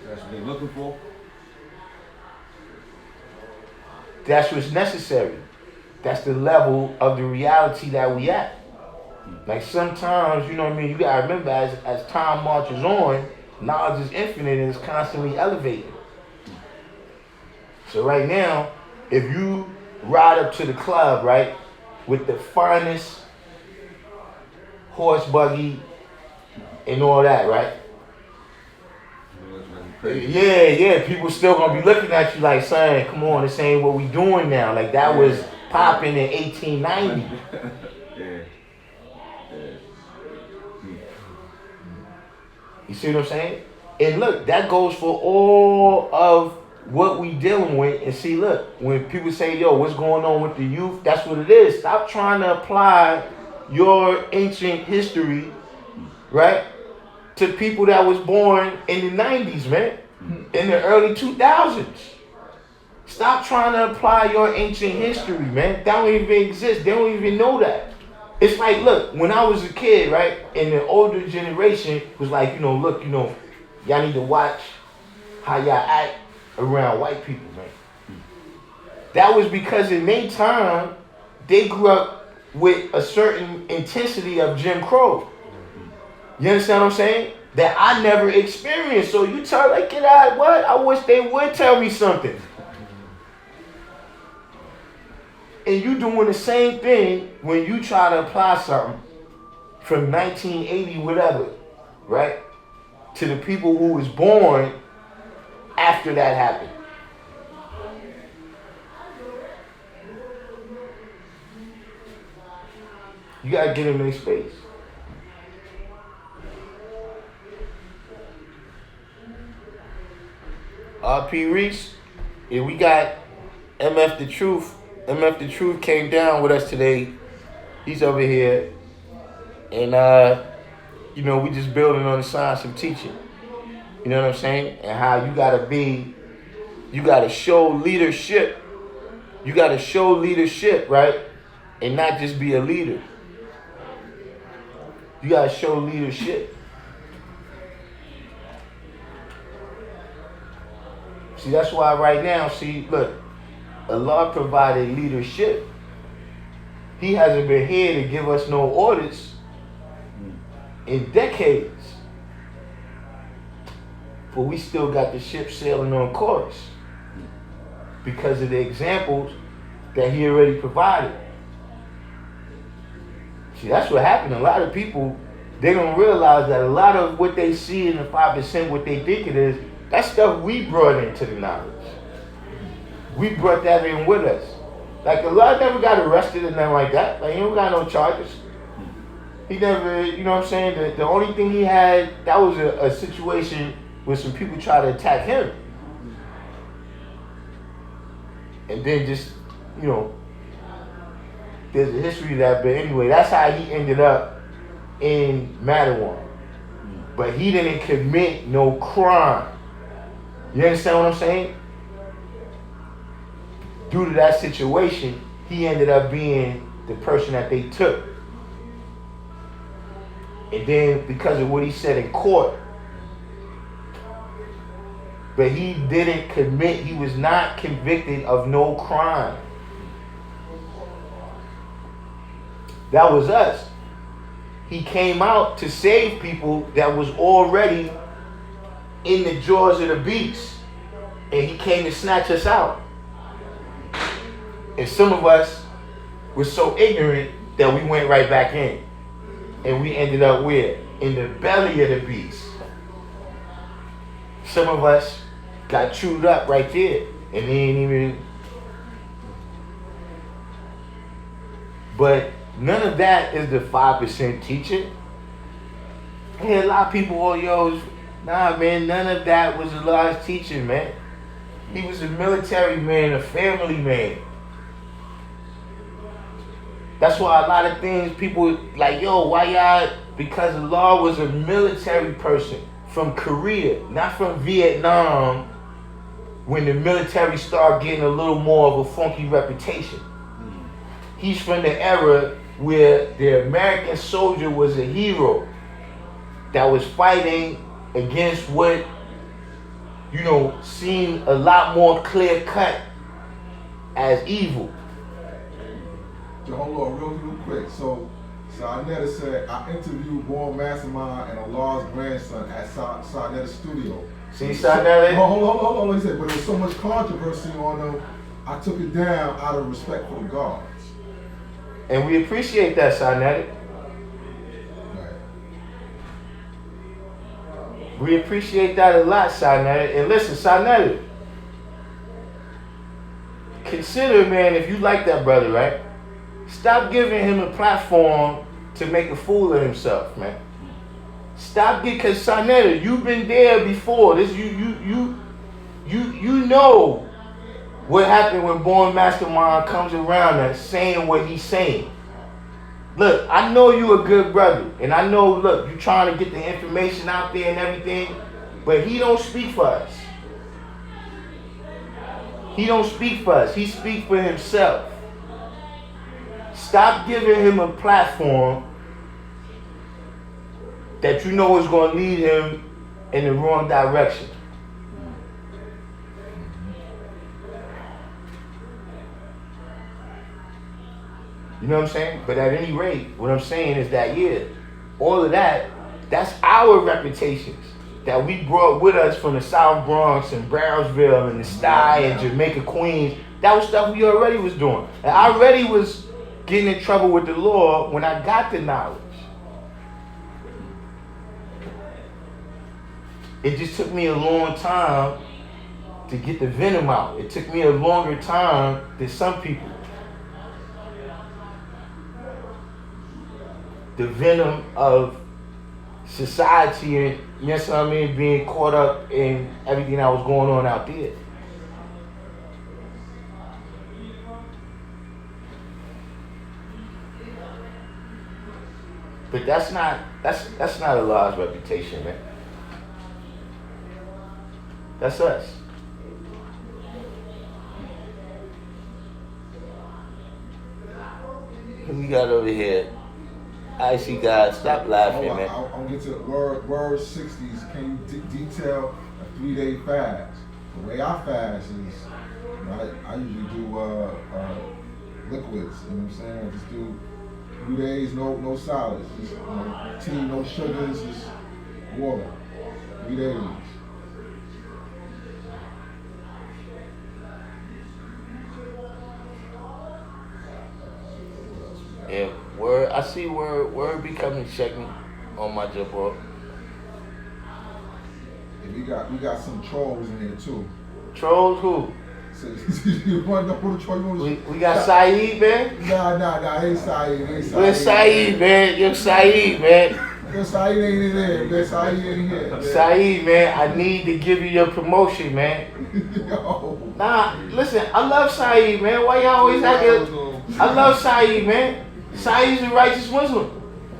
That's what they're looking for. That's what's necessary. That's the level of the reality that we at. Like sometimes, you know what I mean, you gotta remember as time marches on, knowledge is infinite and it's constantly elevating. So right now, if you ride up to the club, right, with the finest horse buggy and all that, right? Yeah, people still gonna be looking at you like, son, come on, this ain't what we doing now. Like that was popping in 1890. Yeah. You see what I'm saying? And look, that goes for all of what we dealing with. And see, look, when people say, yo, what's going on with the youth? That's what it is. Stop trying to apply your ancient history, right, to people that was born in the 90s, man, in the early 2000s. Stop trying to apply your ancient history, man. That don't even exist. They don't even know that. It's like, look, when I was a kid, right, and the older generation was like, look, y'all need to watch how y'all act around white people, man. That was because in their time, they grew up with a certain intensity of Jim Crow. You understand what I'm saying? That I never experienced. So you tell, like, get out, what? I wish they would tell me something. And you doing the same thing when you try to apply something from 1980, whatever, right? To the people who was born after that happened. You gotta get them in their space. R.P. Reese, and we got MF The Truth. MF The Truth came down with us today. He's over here. And, we just building on the science of teaching. You know what I'm saying? And how you gotta show leadership. You gotta show leadership, right? And not just be a leader. You gotta show leadership. See, that's why right now, look, Allah provided leadership. He hasn't been here to give us no orders in decades. But we still got the ship sailing on course because of the examples that he already provided. See, that's what happened. A lot of people, they don't realize that a lot of what they see in the 5%, what they think it is, that stuff we brought into the knowledge. We brought that in with us. Like, Allah never got arrested and nothing like that. Like, he don't got no charges. He never, you know what I'm saying? The only thing he had, that was a situation where some people tried to attack him. And then just, there's a history of that. But anyway, that's how he ended up in Mattawan. But he didn't commit no crime. You understand what I'm saying? Due to that situation, he ended up being the person that they took. And then because of what he said in court, but he didn't commit, he was not convicted of no crime. That was us. He came out to save people that was already in the jaws of the beast. And he came to snatch us out. And some of us were so ignorant that we went right back in. And we ended up where? In the belly of the beast. Some of us got chewed up right there. And they ain't even... But none of that is the 5% teaching. I hear a lot of people, nah, man, none of that was Allah's teaching, man. He was a military man, a family man. That's why a lot of things people like, why y'all? Because Allah was a military person from Korea, not from Vietnam, when the military started getting a little more of a funky reputation. He's from the era where the American soldier was a hero that was fighting against what, seemed a lot more clear cut as evil. Hold on, real quick. So Sarnetta said, I interviewed Born Mastermind and Allah's grandson at Sarnetta's studio. See Sarnetta? Hold on. He said, but there was so much controversy on them, I took it down out of respect for the gods. And we appreciate that, Sarnetta. Right. We appreciate that a lot, Sarnetta. And listen, Sarnetta, consider, man, if you like that brother, right? Stop giving him a platform to make a fool of himself, man. Stop because Sarnetta, you've been there before. This you know what happened when Born Mastermind comes around and saying what he's saying. Look, I know you a good brother, and I know, look, you trying to get the information out there and everything, but he don't speak for us. He don't speak for us. He speaks for himself. Stop giving him a platform that you know is going to lead him in the wrong direction. You know what I'm saying? But at any rate, what I'm saying is that, yeah, all of that, that's our reputations that we brought with us from the South Bronx and Brownsville and the Sty and Jamaica, Queens. That was stuff we already was doing. And I already was getting in trouble with the law when I got the knowledge. It just took me a long time to get the venom out. It took me a longer time than some people. The venom of society and, you know what I mean, being caught up in everything that was going on out there. But that's not Allah's reputation, man. That's us. Who we got over here? I see God. Stop laughing, man. I'll get to the word 60s. Can you detail a 3-day fast? The way I fast is, I usually do liquids. You know what I'm saying? I just do 3 days, no solids, just tea, no sugars, just water. 3 days. Yeah, word. I see word be coming to check me on my jump off. Yeah, we got some trolls in here too. Trolls who? So, you want to put a troll? We got Saeed, man. Nah, ain't Saeed. Where's Saeed, man? Yo, Saeed, man. Yo, Saeed ain't in there, man. Saeed ain't here. Man. Saeed, man, I need to give you your promotion, man. Yo. Nah, listen, I love Saeed, man. Why y'all always acting? I love Saeed, man. Saeed's a righteous Muslim.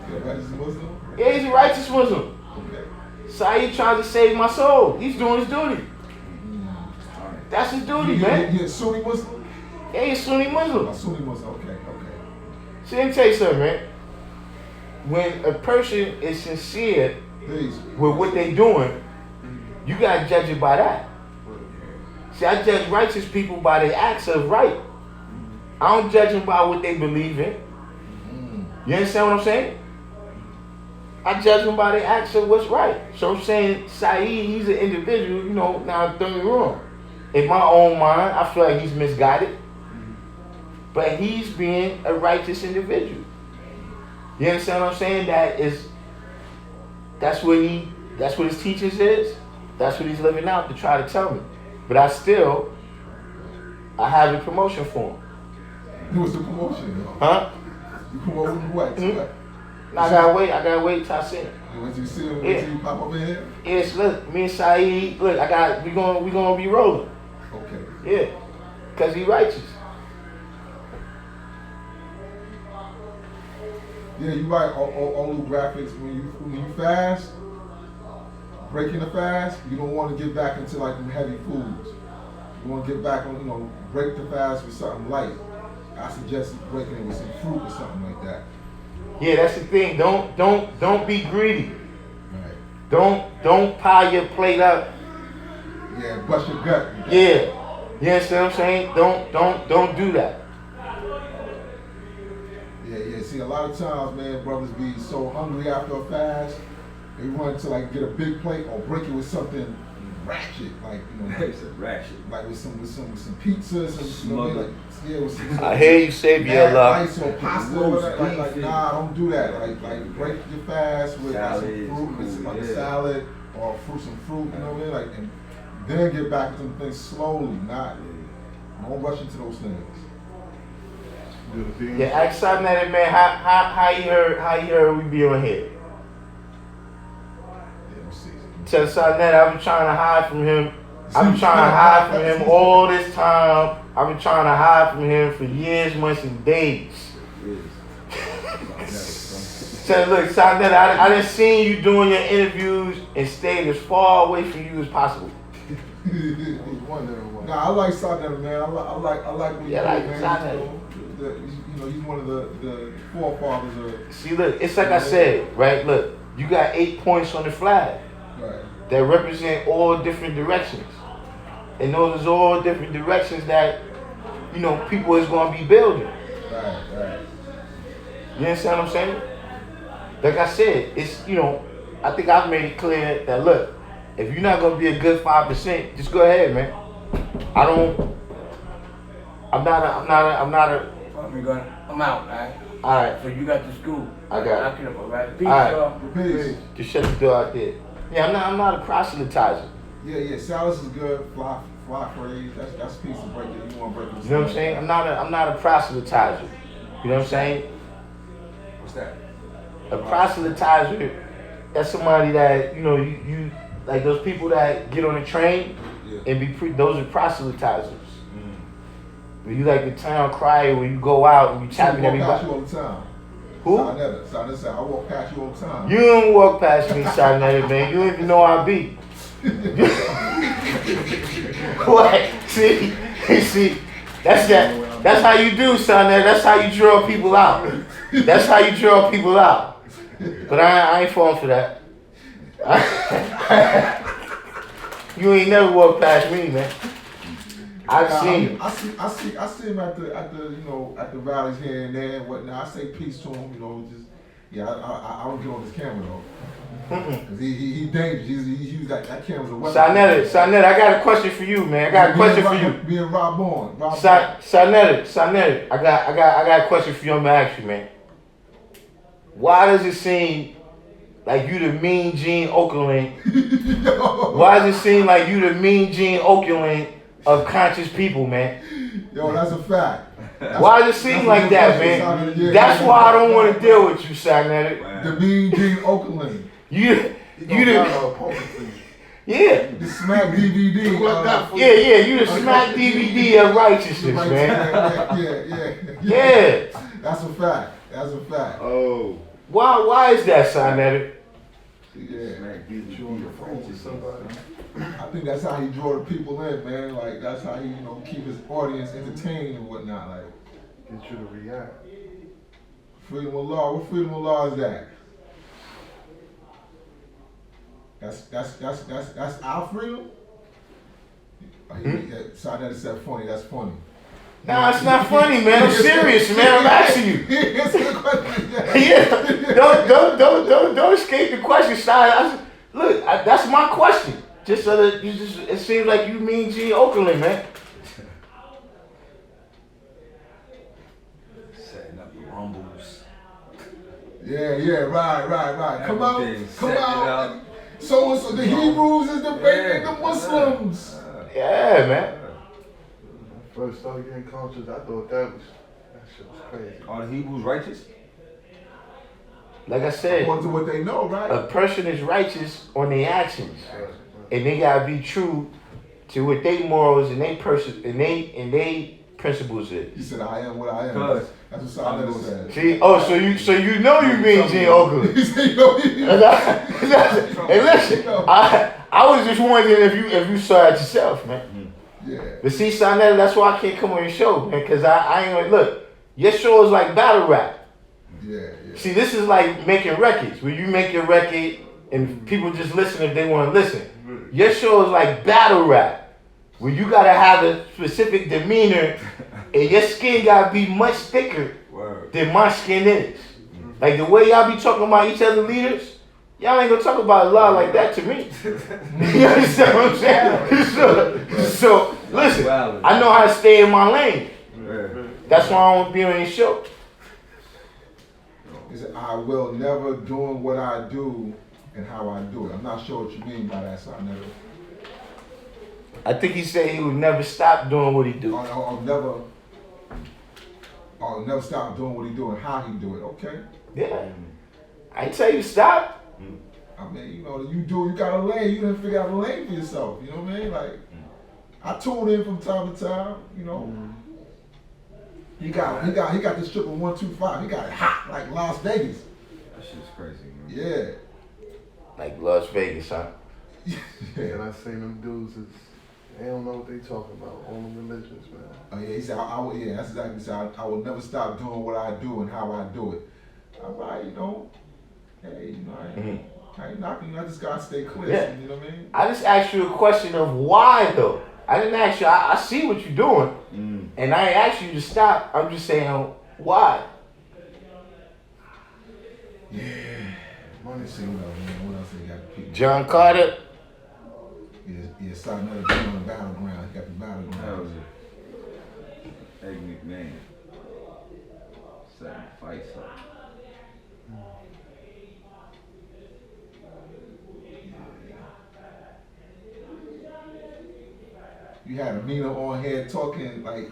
Righteous Muslim? Yeah, he's a righteous Muslim. Okay. Saeed trying to save my soul. He's doing his duty. That's his duty, man. You a Sunni Muslim? Yeah, he's a Sunni Muslim. A Sunni Muslim, okay. See, let me tell you something, man. When a person is sincere Please. with what they doing, you gotta judge it by that. See, I judge righteous people by their acts of right. I don't judge them by what they believe in. You understand what I'm saying? I judge them by their acts of what's right. So I'm saying Saeed, he's an individual, now don't get me wrong. In my own mind, I feel like he's misguided. But he's being a righteous individual. You understand what I'm saying? That's what his teachings is. That's what he's living out to try to tell me. But I have a promotion for him. What's the promotion? Huh? You promote what? Mm-hmm. I gotta wait till I see him. Once you see him, Yeah. until you pop up in here? Yes, look, me and Saeed, look, we gonna be rolling. Okay. Yeah. Cause he righteous. Yeah, you right. All the graphics when you fast, breaking the fast, you don't want to get back into like them heavy foods. You want to get back on, break the fast with something light. I suggest breaking it with some fruit or something like that. Yeah, that's the thing. Don't be greedy. Right. Don't pile your plate up. Yeah, bust your gut. Yeah. You understand what I'm saying? Don't do that. Yeah. See, a lot of times, man, brothers be so hungry after a fast, they run to like get a big plate or break it with something ratchet, like It's a ratchet. like with some pizza, with some. I hear you say, Be mad Allah. rice or pasta, or whatever. Like, nah, don't do that. Like break your fast with like, some fruit, with some, like a salad or some fruit, you know what I mean? Like, and then get back to some things slowly, don't rush into those things. Yeah, ask something at it, man. How you heard we be on here? Tell something that I've been trying to hide from him. I've been trying to hide from him all this time. I've been trying to hide from him for years, months, and days. So look, something that I done seen you doing your interviews and stayed as far away from you as possible. He's one of them. Nah, I like Sarnetta, man. I like what he Yeah, I like man. Sarnetta. He's one of the forefathers of. See, look, it's like I said, right? Look, you got 8 points on the flag Right. that represent all different directions. And those are all different directions that, people is going to be building. Right. You understand what I'm saying? Like I said, it's, I think I've made it clear that, look, if you're not going to be a good 5%, just go ahead, man. I'm out, man. Alright. So you got the school. I got it. Knock it up, all right? Peace, Alright. y'all. Peace. Just shut the door out there. Yeah, I'm not a proselytizer. Yeah. Silas is good. Fly phrase. That's a piece of break that you want to break. You know what I'm saying? I'm not a proselytizer. You know what I'm saying? What's that? A proselytizer, that's somebody that, you like those people that get on the train and those are proselytizers. When you like the town crier, when you go out and you tapping everybody. I walk past you all the time. Who? Sarnetta said, I walk past you all the time. You don't walk past me, Sarnetta, man. You don't even know I be. What? See, that's how you do, Sarnetta. That's how you draw people out. That's how you draw people out. But I ain't falling for that. You ain't never walked past me, man. I've seen him. I see him at the rallies here and there and whatnot. I say peace to him, I don't get on his camera though. Cause he dangerous. He's got that camera's a weapon. Sarnetta, I got a question for you, man. I got a question for you. Being Rob Bourne. Sarnetta, I got a question for you. I'm gonna ask you, man. Why does it seem like you the mean Gene Okerlund? Why does it seem like you the mean Gene Okerlund of conscious people, man? Yo, that's a fact. Why does it seem like that, man? That's why I don't want to deal with you, Sarnetta. The mean Gene Okerlund. You the The smack DVD. you the smack DVD of righteousness, man. Yeah. That's a fact. Oh. Why is that, Sarnetta? I think that's how he draw the people in, man. Like that's how he, keep his audience entertained and whatnot. Like Get you to react. freedom of law. What freedom of law is that? That's our freedom. Sarnetta said funny. That's funny. Nah, it's not funny, man. I'm serious, man. I'm asking you. Yeah, don't escape the question, Stein. Look, that's my question. Just so that it seems like you mean Gene Okerlund, man. Setting up the rumbles. Yeah, right. Come Everything, out. setting it up. So the Hebrews is debating the Muslims. Yeah, man. First started getting conscious, I thought that shit was crazy. Are the Hebrews righteous? Like I said, According to what they know, right? a person is righteous on their actions, and they gotta be true to what they morals and they principles is. He said, "I am what I am." Cause That's what Sarnetta said. See, so you know you mean Gene Okerlund. He said, Hey, listen, I was just wondering if you saw it yourself, man. Yeah. But see, Sarnetta, that's why I can't come on your show, man, because I ain't gonna look. Your show is like battle rap. Yeah. See, this is like making records, where you make your record and people just listen if they want to listen. Your show is like battle rap, where you gotta have a specific demeanor, and your skin gotta be much thicker than my skin is. Like the way y'all be talking about each other leaders. Y'all ain't gonna talk about Allah like that to me. You understand what I'm saying? So listen, I know how to stay in my lane. That's why I don't be on your show. He said, "I will never doing what I do and how I do it." I'm not sure what you mean by that, Sarnetta. I think he said he would never stop doing what he do. I'll never stop doing what he do and how he do it. Okay. Yeah. I ain't tell you to stop. I mean, you got a lane. You didn't figure out a lane for yourself. You know what I mean? Like, I tune in from time to time. He got the strip of 125. He got it hot like Las Vegas. That shit's crazy, man. Yeah. Like Las Vegas, huh? And I seen them dudes is They don't know what they talking about. All the religions, man. Oh yeah, he said, yeah, that's exactly what he said. I will never stop doing what I do and how I do it. I'm like, hey, I ain't knocking you. I just gotta stay clear. Yeah. You know what I mean? I just asked you a question of why though. I didn't ask you. I see what you're doing, and I ain't asked you to stop. I'm just saying why. Yeah. Money see what else, man. What else they got? People? John Carter. Yeah, starting another game on the battleground. He got the That was battleground. it. Egg McMahon. Setting fights up. You had Amina on here talking like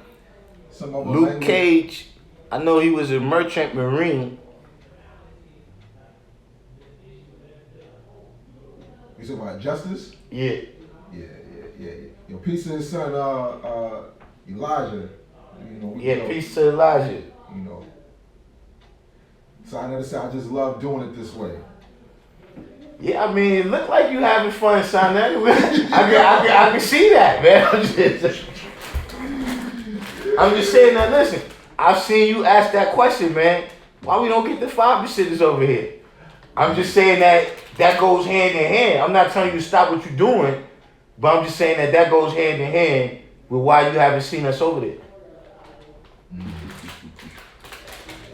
some other Luke language. Cage. I know he was a merchant marine. You said about justice? Yeah. Yeah. Your piece of his son, Elijah. Yeah, peace to Elijah. So I never said I just love doing it this way. Yeah, I mean, it looked like you having fun, son. I can see that, man. I'm just saying that. Listen, I've seen you ask that question, man. Why we don't get the 5%ers over here? I'm just saying that goes hand in hand. I'm not telling you to stop what you're doing, but I'm just saying that goes hand in hand with why you haven't seen us over there.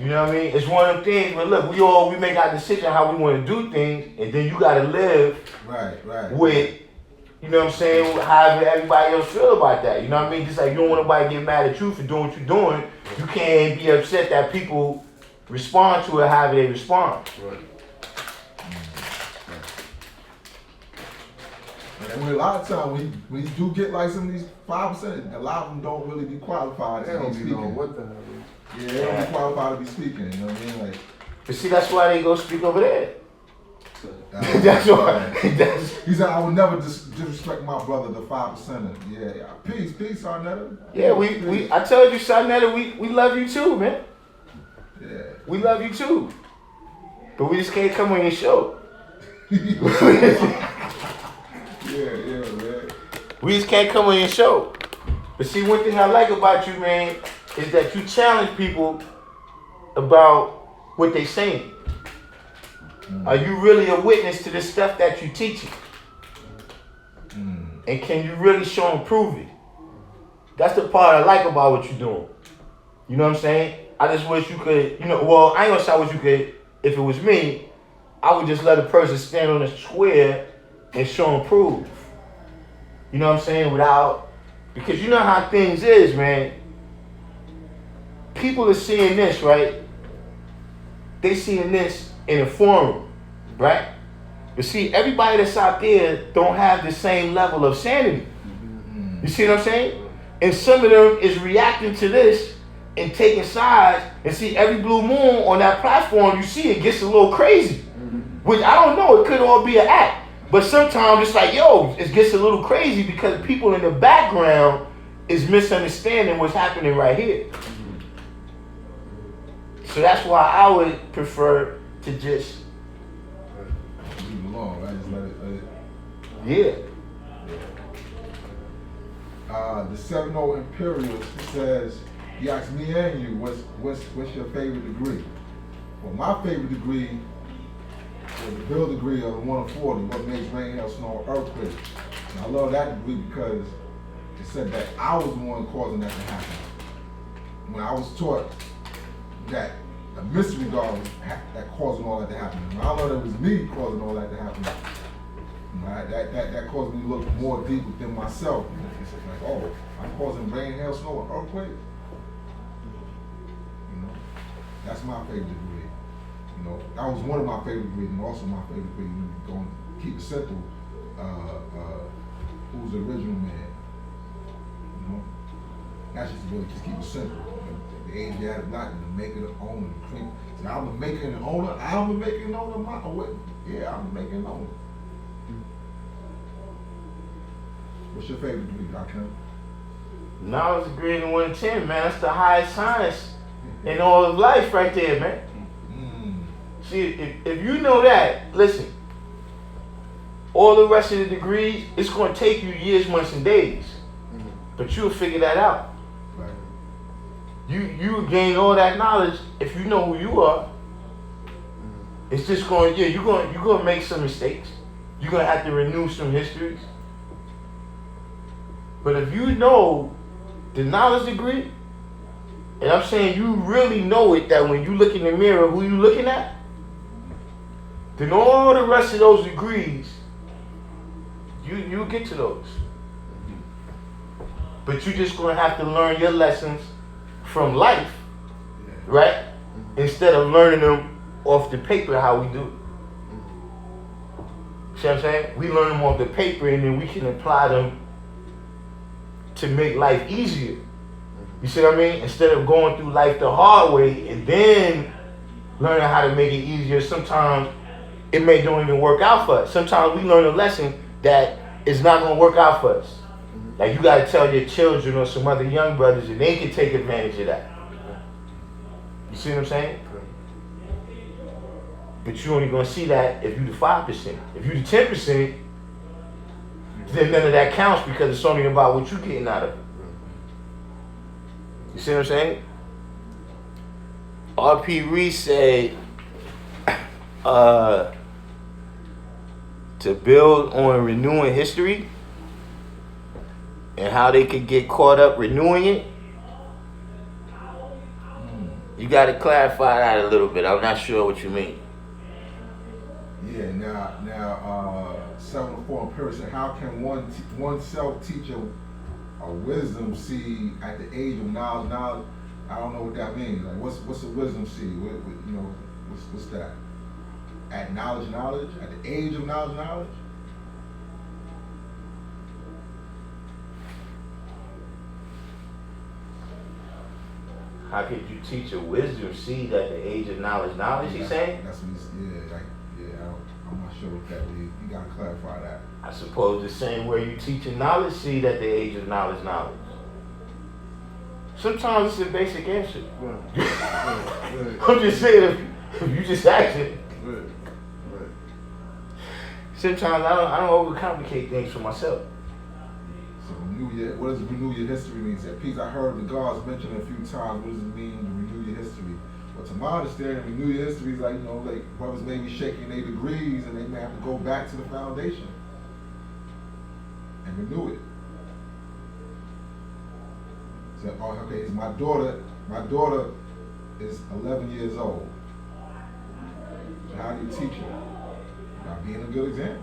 You know what I mean? It's one of them things, but look, we make our decision how we want to do things, and then you gotta live Right. with, you know what I'm saying, however everybody else feel about that. You know what I mean? Just like you don't want nobody to get mad at you for doing what you're doing, you can't be upset that people respond to it however they respond. Right. And a lot of times when you do get like some of these 5%, a lot of them don't really be qualified They to be don't be speaking. knowing what the hell Yeah, they don't be qualified to be speaking. You know what I mean? Like, But see, that's why they go speak over there. uh, That's why. he said, I would never disrespect my brother, the 5%er. Yeah. Peace, Arnetta. Yeah, I told you, Sonetta, we love you too, man. Yeah. We love you too. But we just can't come on your show. Yeah, man. We just can't come on your show. But see, one thing I like about you, man, is that you challenge people about what they saying. Are you really a witness to the stuff that you teaching? And can you really show and prove it? That's the part I like about what you're doing. You know what I'm saying? I just wish you could, well, I ain't gonna say I wish you could. If it was me, I would just let a person stand on a square and show and prove. You know what I'm saying? Because you know how things is, man. People are seeing this, right? They seeing this in a forum, right? But see, everybody that's out there don't have the same level of sanity. You see what I'm saying? And some of them is reacting to this and taking sides. And see, every blue moon on that platform, you see it gets a little crazy. Which I don't know, it could all be an act. But sometimes it's like, it gets a little crazy because people in the background is misunderstanding what's happening right here. So that's why I would prefer to just Leave it alone, right? Just let it. The 7-0 Imperialist says, he asked me and you, what's your favorite degree? Well, my favorite degree was the Bill degree of 140, what makes rain, hail, snow, earthquake. And I love that degree because it said that I was the one causing that to happen. When I was taught that the mystery God was that causing all that to happen. When I learned it was me causing all that to happen, that caused me to look more deep within myself. It's like, oh, I'm causing rain, hail, snow, and earthquake. That's my favorite degree. That was one of my favorite degrees, and also my favorite degree. Going to keep it simple. Who's the original man? That's just keep it simple. The age you have not the maker, the owner, the cream. So I'm the maker and the owner. I'm the maker and owner. I'm the maker and owner. What's your favorite degree, Darkim? knowledge degree in 110, man. That's the highest science in all of life right there, man. See, if you know that, listen, all the rest of the degrees, it's going to take you years, months, and days. But you'll figure that out. Right. You gain all that knowledge if you know who you are. It's just going, yeah, you're going to make some mistakes. You're going to have to renew some histories. But if you know the knowledge degree, and I'm saying you really know it, that when you look in the mirror, who you looking at, then all the rest of those degrees, you get to those. But you just going to have to learn your lessons from life, right? Instead of learning them off the paper how we do it. See what I'm saying? We learn them off the paper and then we can apply them to make life easier. You see what I mean? Instead of going through life the hard way and then learning how to make it easier, sometimes it don't even work out for us. Sometimes we learn a lesson that is not going to work out for us. Like you got to tell your children or some other young brothers and they can take advantage of that. You see what I'm saying? But you're only going to see that if you're the 5%. If you're the 10%, then none of that counts because it's only about what you're getting out of it. You see what I'm saying? R.P. Reese said, to build on renewing history and how they could get caught up renewing it. You got to clarify that a little bit. I'm not sure what you mean. Yeah. Now, 704 person. How can one self teach a wisdom seed at the age of knowledge? Knowledge. I don't know what that means. Like, what's a wisdom seed? What's that? At knowledge? At the age of knowledge? How could you teach a wisdom seed at the age of knowledge? He's saying? That's what he's, I'm not sure what that means. You gotta clarify that. I suppose the same way you teach a knowledge seed at the age of knowledge. Sometimes it's a basic answer. I'm just saying, if you just ask it. Sometimes I don't overcomplicate things for myself. So what does renew your history mean? That piece I heard the gods mentioned a few times. What does it mean to renew your history? Well, to my understanding, renew your history is like, like brothers may be shaking their degrees and they may have to go back to the foundation and renew it. So, okay, it's my daughter is 11 years old. So how do you teach her? By being a good example.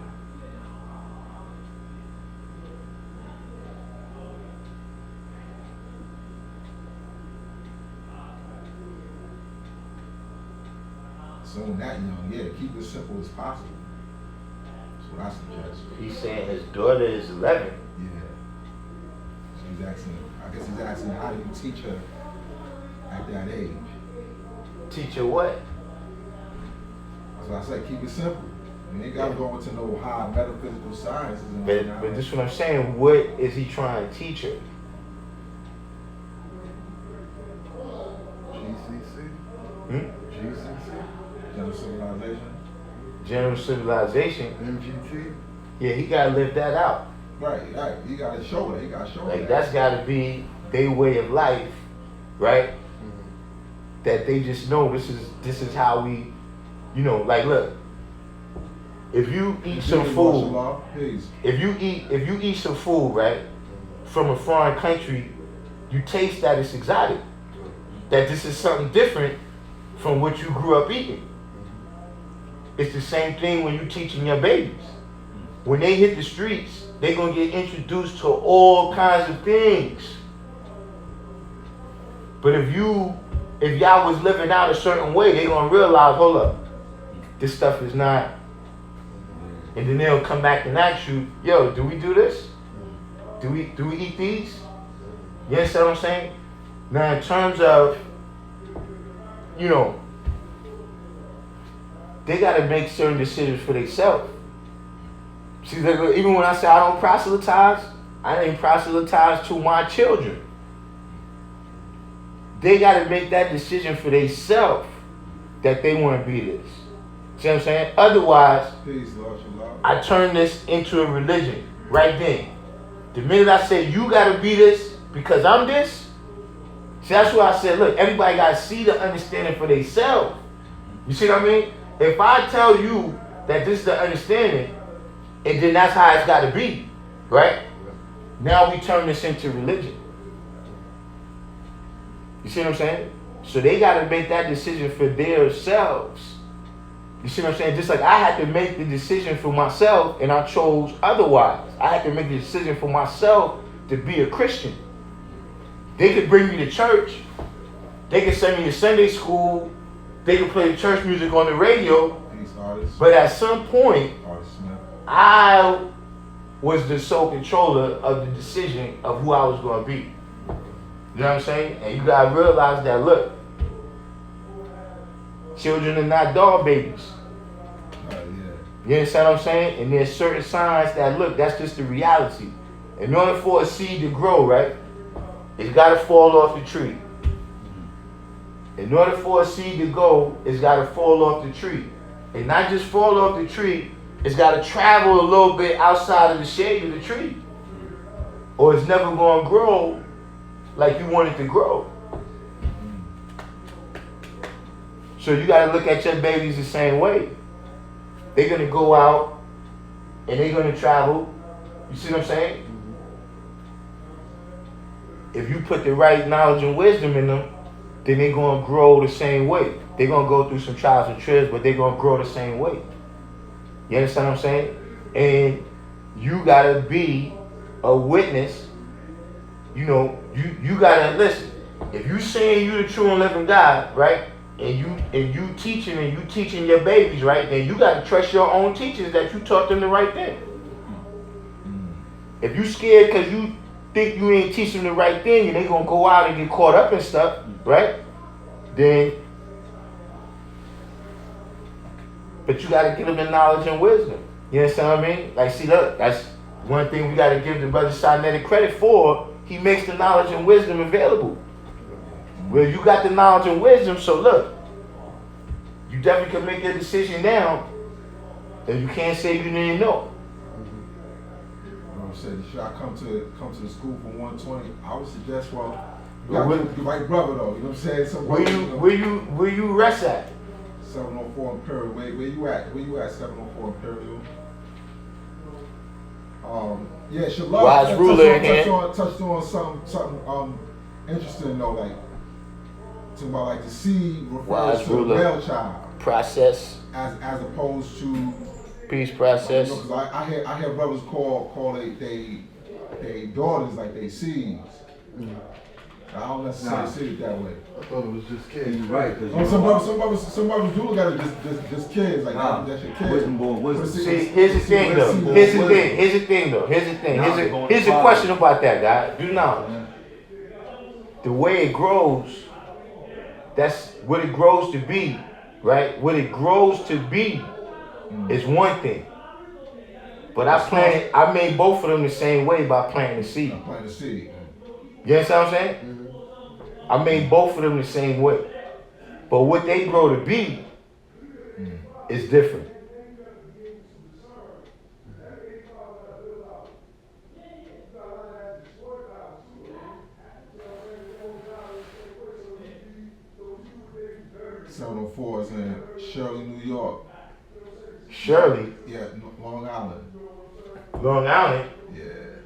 So when that young, keep it as simple as possible. That's what I suggest. He's saying his daughter is 11. Yeah. So he's asking, how do you teach her at that age? Teach her what? That's what I say, keep it simple. You ain't got to go into no high metaphysical sciences and But all that. this is what I'm saying. What is he trying to teach her? GCC? General civilization. General civilization. MGT? Yeah, he gotta live that out. Right. You got to show it. You got to show Like it. that's gotta be their way of life, right? That they just know this is how we, like look. If you eat some food, if you eat some food, right, from a foreign country, you taste that it's exotic. That this is something different from what you grew up eating. It's the same thing when you're teaching your babies. When they hit the streets, they're gonna get introduced to all kinds of things. But if y'all was living out a certain way, they're gonna realize, hold up, this stuff is not. And then they'll come back and ask you, yo, do we do this? Do we eat these? You understand what I'm saying? Now in terms of, they gotta make certain decisions for themselves. See, even when I say I don't proselytize, I ain't proselytize to my children. They gotta make that decision for themselves that they want to be this. See what I'm saying? Otherwise, I turn this into a religion right then. The minute I say you gotta be this, because I'm this. See, that's why I said, look, everybody got to see the understanding for themselves. You see what I mean? If I tell you that this is the understanding, and then that's how it's got to be, right? Now we turn this into religion. You see what I'm saying? So they got to make that decision for themselves. You see what I'm saying? Just like I had to make the decision for myself and I chose otherwise. I had to make the decision for myself to be a Christian. They could bring me to church. They could send me to Sunday school. They could play church music on the radio. Peace, artists. But at some point, Artist Smith. I was the sole controller of the decision of who I was going to be. You know what I'm saying? And you got to realize that, look, children are not doll babies. Yeah. You understand what I'm saying? And there's certain signs that, look, that's just the reality. In order for a seed to grow, right, it's got to fall off the tree. In order for a seed to go, it's got to fall off the tree. And not just fall off the tree, it's got to travel a little bit outside of the shade of the tree. Or it's never going to grow like you want it to grow. So you got to look at your babies the same way. They're going to go out and they're going to travel. You see what I'm saying? If you put the right knowledge and wisdom in them, then they're going to grow the same way. They're going to go through some trials and tribulations, but they're going to grow the same way. You understand what I'm saying? And you got to be a witness. You know, you got to listen. If you saying you the true and living God, right? And you teaching your babies, right? Then you got to trust your own teachers that you taught them the right thing. If you scared because you think you ain't teaching them the right thing and they gonna go out and get caught up in stuff, right? Then, but you gotta give them the knowledge and wisdom. You understand what I mean? Like, see, look, that's one thing we gotta give the brother Sinetta credit for. He makes the knowledge and wisdom available. Well, you got the knowledge and wisdom, so look, you definitely can make your decision now, and you can't say you didn't know. Said, should I come to the school for 120? I would suggest, well, you got the right brother though. You know what I'm saying? Some Where you rest at? 704 Imperial. Where you at? Where you at? 704 Imperial. Yeah, Shalom. Wise ruler in here. Touched on something interesting though, like talking about like the seed refers Wise to the ruler. male child Process. as opposed to Peace process. you know, 'cause I hear brothers call they daughters like they seeds. I don't necessarily see it that way. I thought it was just kids. You're right. 'Cause Some brothers do look at it just kids, like that's your kid. Wisdom born wisdom. See, here's the thing though. Here's the thing. Here's a question about that, guy. Do now. The way it grows, that's what it grows to be, right? What it grows to be is one thing. But I made both of them the same way by planting the seed. Planting the seed. You understand what I'm saying? I made both of them the same way. But what they grow to be is different. .704 is in Shirley, New York. Shirley, Yeah, Long Island. Long Island. Yeah.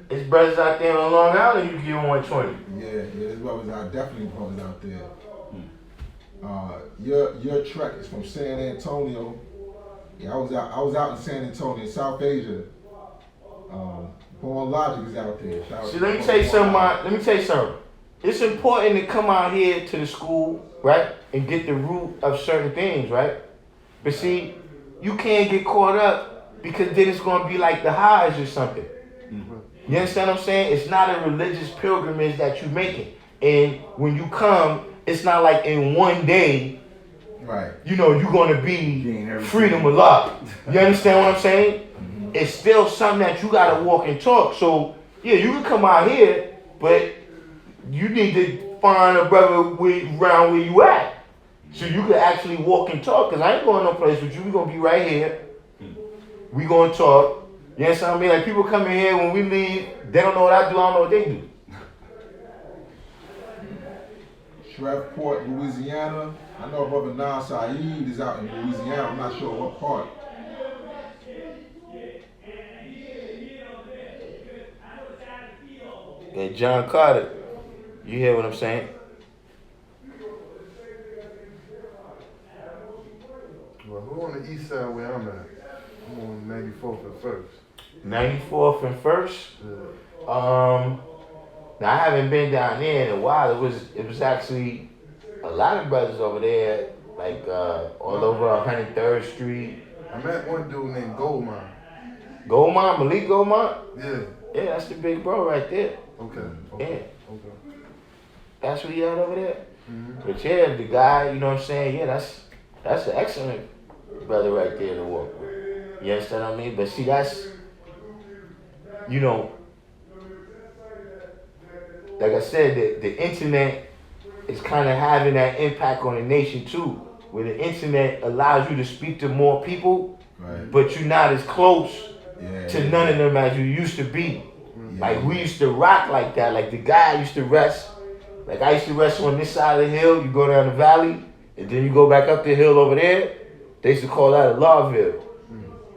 There's brothers out there on Long Island you can give them 120. Yeah, there's brothers out, definitely brothers out there. Your trek is from San Antonio. Yeah, I was out in San Antonio, South Asia. Born Logic is out there. See, let me tell you something. It's important to come out here to the school, right, and get the root of certain things, right? But see, you can't get caught up because then it's going to be like the Hajj or something. You understand what I'm saying? It's not a religious pilgrimage that you're making. And when you come, it's not like in one day, right? You know, you're going to be freedom of love. You understand what I'm saying? It's still something that you got to walk and talk. So, yeah, you can come out here, but you need to find a brother around where you at. So you can actually walk and talk. Because I ain't going no place with you. We're going to be right here. We going to talk. You understand what I mean? Like people come in here when we leave, they don't know what I do, I don't know what they do. Shreveport, Louisiana. I know Brother Nas Saeed is out in Louisiana. I'm not sure what part. Hey, John Carter, you hear what I'm saying? Well, who on the east side where I'm at? I'm on 94th and First. 94th and First. Yeah. Now I haven't been down there in a while. It was actually a lot of brothers over there, like all over 103rd Street. I met one dude named Goldmine. Goldmine, Malik Goldmine. Yeah. Yeah, that's the big bro right there. Okay. Yeah, Okay. that's what he had over there. Mm-hmm. But yeah, the guy, you know what I'm saying? Yeah, that's an excellent brother right there to walk with. You understand what I mean? But see, that's, you know, like I said, the internet is kind of having that impact on the nation too, where the internet allows you to speak to more people, Right. but you're not as close Yeah. to none of them as you used to be. Yeah. Like we used to rock like that. Like the guy used to rest. Like I used to rest on this side of the hill. You go down the valley, and then you go back up the hill over there. They used to call that a Lawville.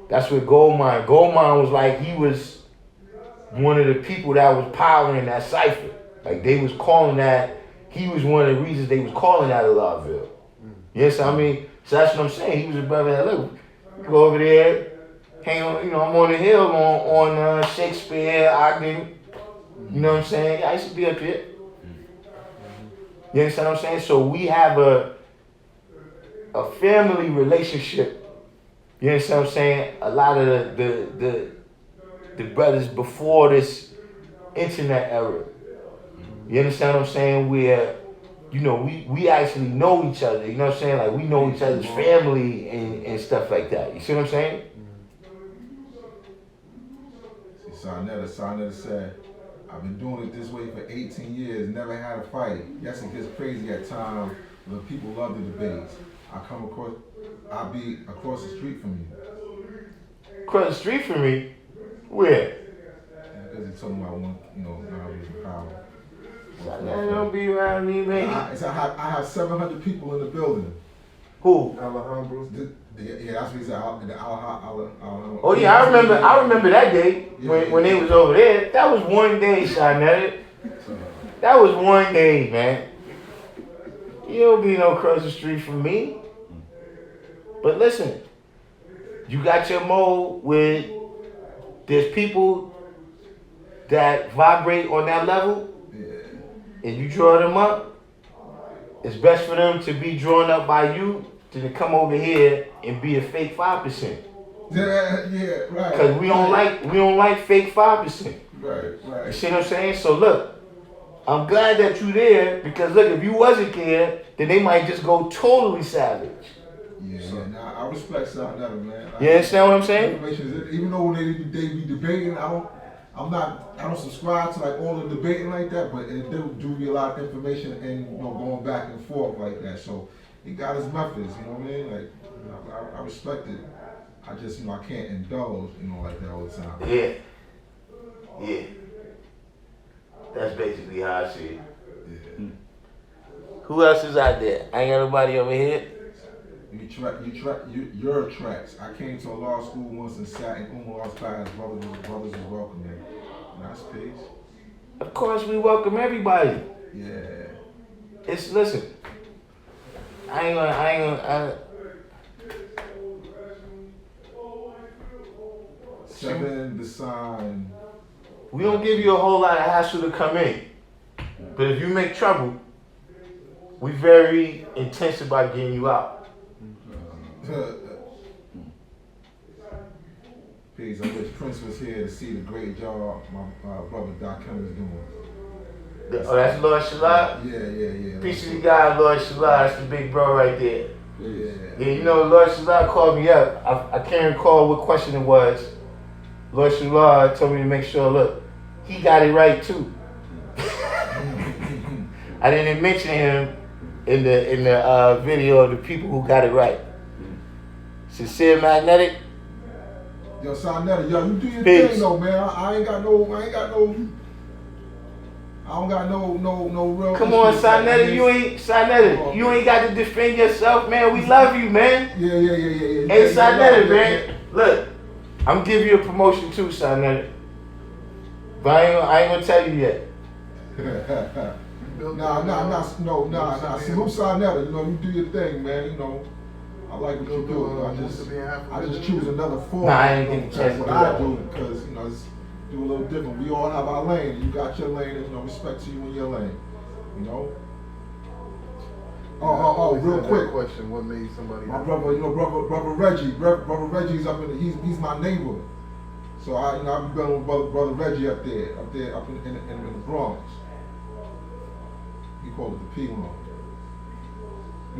That's what Goldmine. Goldmine was like, he was one of the people that was powering that cipher. Like they was calling that. He was one of the reasons they was calling that a Lawville. Yes, I mean, so that's what I'm saying. He was a brother that look, go over there, hang on. You know, I'm on the hill on Shakespeare, Ogden. You know what I'm saying? Yeah, I used to be up here. You understand what I'm saying? So we have a family relationship. You understand what I'm saying? A lot of the brothers before this internet era. You understand what I'm saying? Where, you know, we actually know each other. You know what I'm saying? Like we know each other's family and stuff like that. You see what I'm saying? See, Sarnetta said, I've been doing it this way for 18 years, never had a fight. Yes, it gets crazy at times, but people love the debates. I'll be across the street from you. Across the street from me? Where? Because he's talking about one, you know, now he's in power. That don't be around me, baby. I have 700 people in the building. Who? Alejandro. Yeah, that's what he said. Oh yeah, I remember that day when they was over there. That was one day, Shinetta. That was one day, man. You don't be no across the street from me. But listen, you got your mode with there's people that vibrate on that level, and you draw them up. It's best for them to be drawn up by you than to come over here and be a fake 5%. Yeah, right. Because we don't like fake 5%. Right. You see what I'm saying? So look, I'm glad that you there because look, if you wasn't there, then they might just go totally savage. Yeah, nah, I respect Sarnetta, man. You understand what I'm saying? Even though they be debating, I don't subscribe to like all the debating like that, but it do be a lot of information and going back and forth like that. So he got his methods, you know what I mean? Like I respect it. I just I can't indulge, like that all the time. Yeah. That's basically how I see it. Yeah. Who else is out there? Ain't got nobody over here. Your tracks. I came to a law school once and sat in Umar's class. Brothers was welcoming. Nice peace. Of course, we welcome everybody. Yeah. Listen. I ain't gonna. Seven, the sign. We don't give you a whole lot of hassle to come in, but if you make trouble, we very intense about getting you out. Peace. I wish Prince was here to see the great job my brother Darkim is doing. Oh, that's Lord Shalai? Yeah. Peace to the guy, Lord Shalai. That's the big bro right there. Yeah. Yeah, Lord Shalai called me up. I can't recall what question it was. Lord Shalai told me to make sure, look, he got it right too. I didn't mention him in the video of the people who got it right. Sincere Magnetic. Yo, Sarnetta, you do your Peace. thing though, man. I ain't got no. I don't got no real. Come on, issue with that. Sinetta, you ain't got to defend yourself, man. We love you, man. Yeah. Hey, Sinetta, man. Look, I'm giving you a promotion too, Sinetta. But I ain't gonna tell you yet. Nah. Salute Sinetta. You know, you do your thing, man. You know, I like what you do. I just choose another form. Nah, I ain't getting a chance That's to what do I that. do because you know it's do a little different. We all have our lane. You got your lane. There's no respect to you in your lane. You know. Real quick. Question: what made somebody? My brother, brother Reggie. Brother Reggie's up in. He's my neighbor. So I be building with brother Reggie up in the Bronx. He called it the P-Line.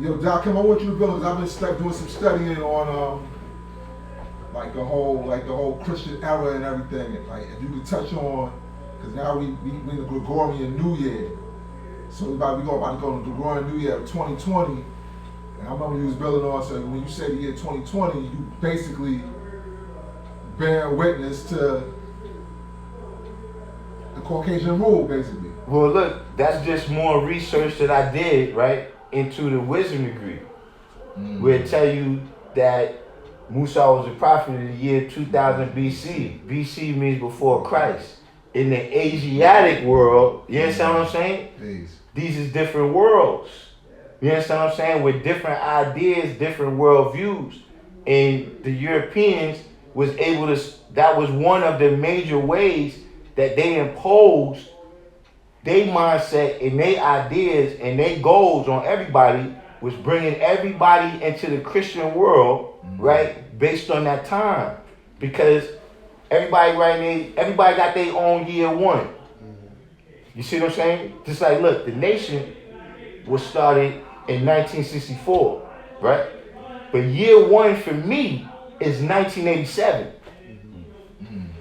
Yo, Darkim, I want you to build because I've been doing some studying on like the whole Christian era and everything. And, like if you could touch on, because now we in the Gregorian New Year, so we about to go to the Gregorian New Year of 2020. And I remember you was building on. So when you say the year 2020, you basically bear witness to the Caucasian rule, basically. Well, look, that's just more research that I did, right, into the wisdom degree. Where it tell you that Musa was a prophet in the year 2000 BC. BC means before Christ. In the Asiatic world, you understand what I'm saying? Please. These is different worlds. You understand what I'm saying? With different ideas, different worldviews. And the Europeans was able to, that was one of the major ways that they imposed their mindset and their ideas and their goals on everybody, was bringing everybody into the Christian world, right? Based on that time. Because everybody got their own year one. You see what I'm saying? Just like, look, the nation was started in 1964, right? But year one for me is 1987.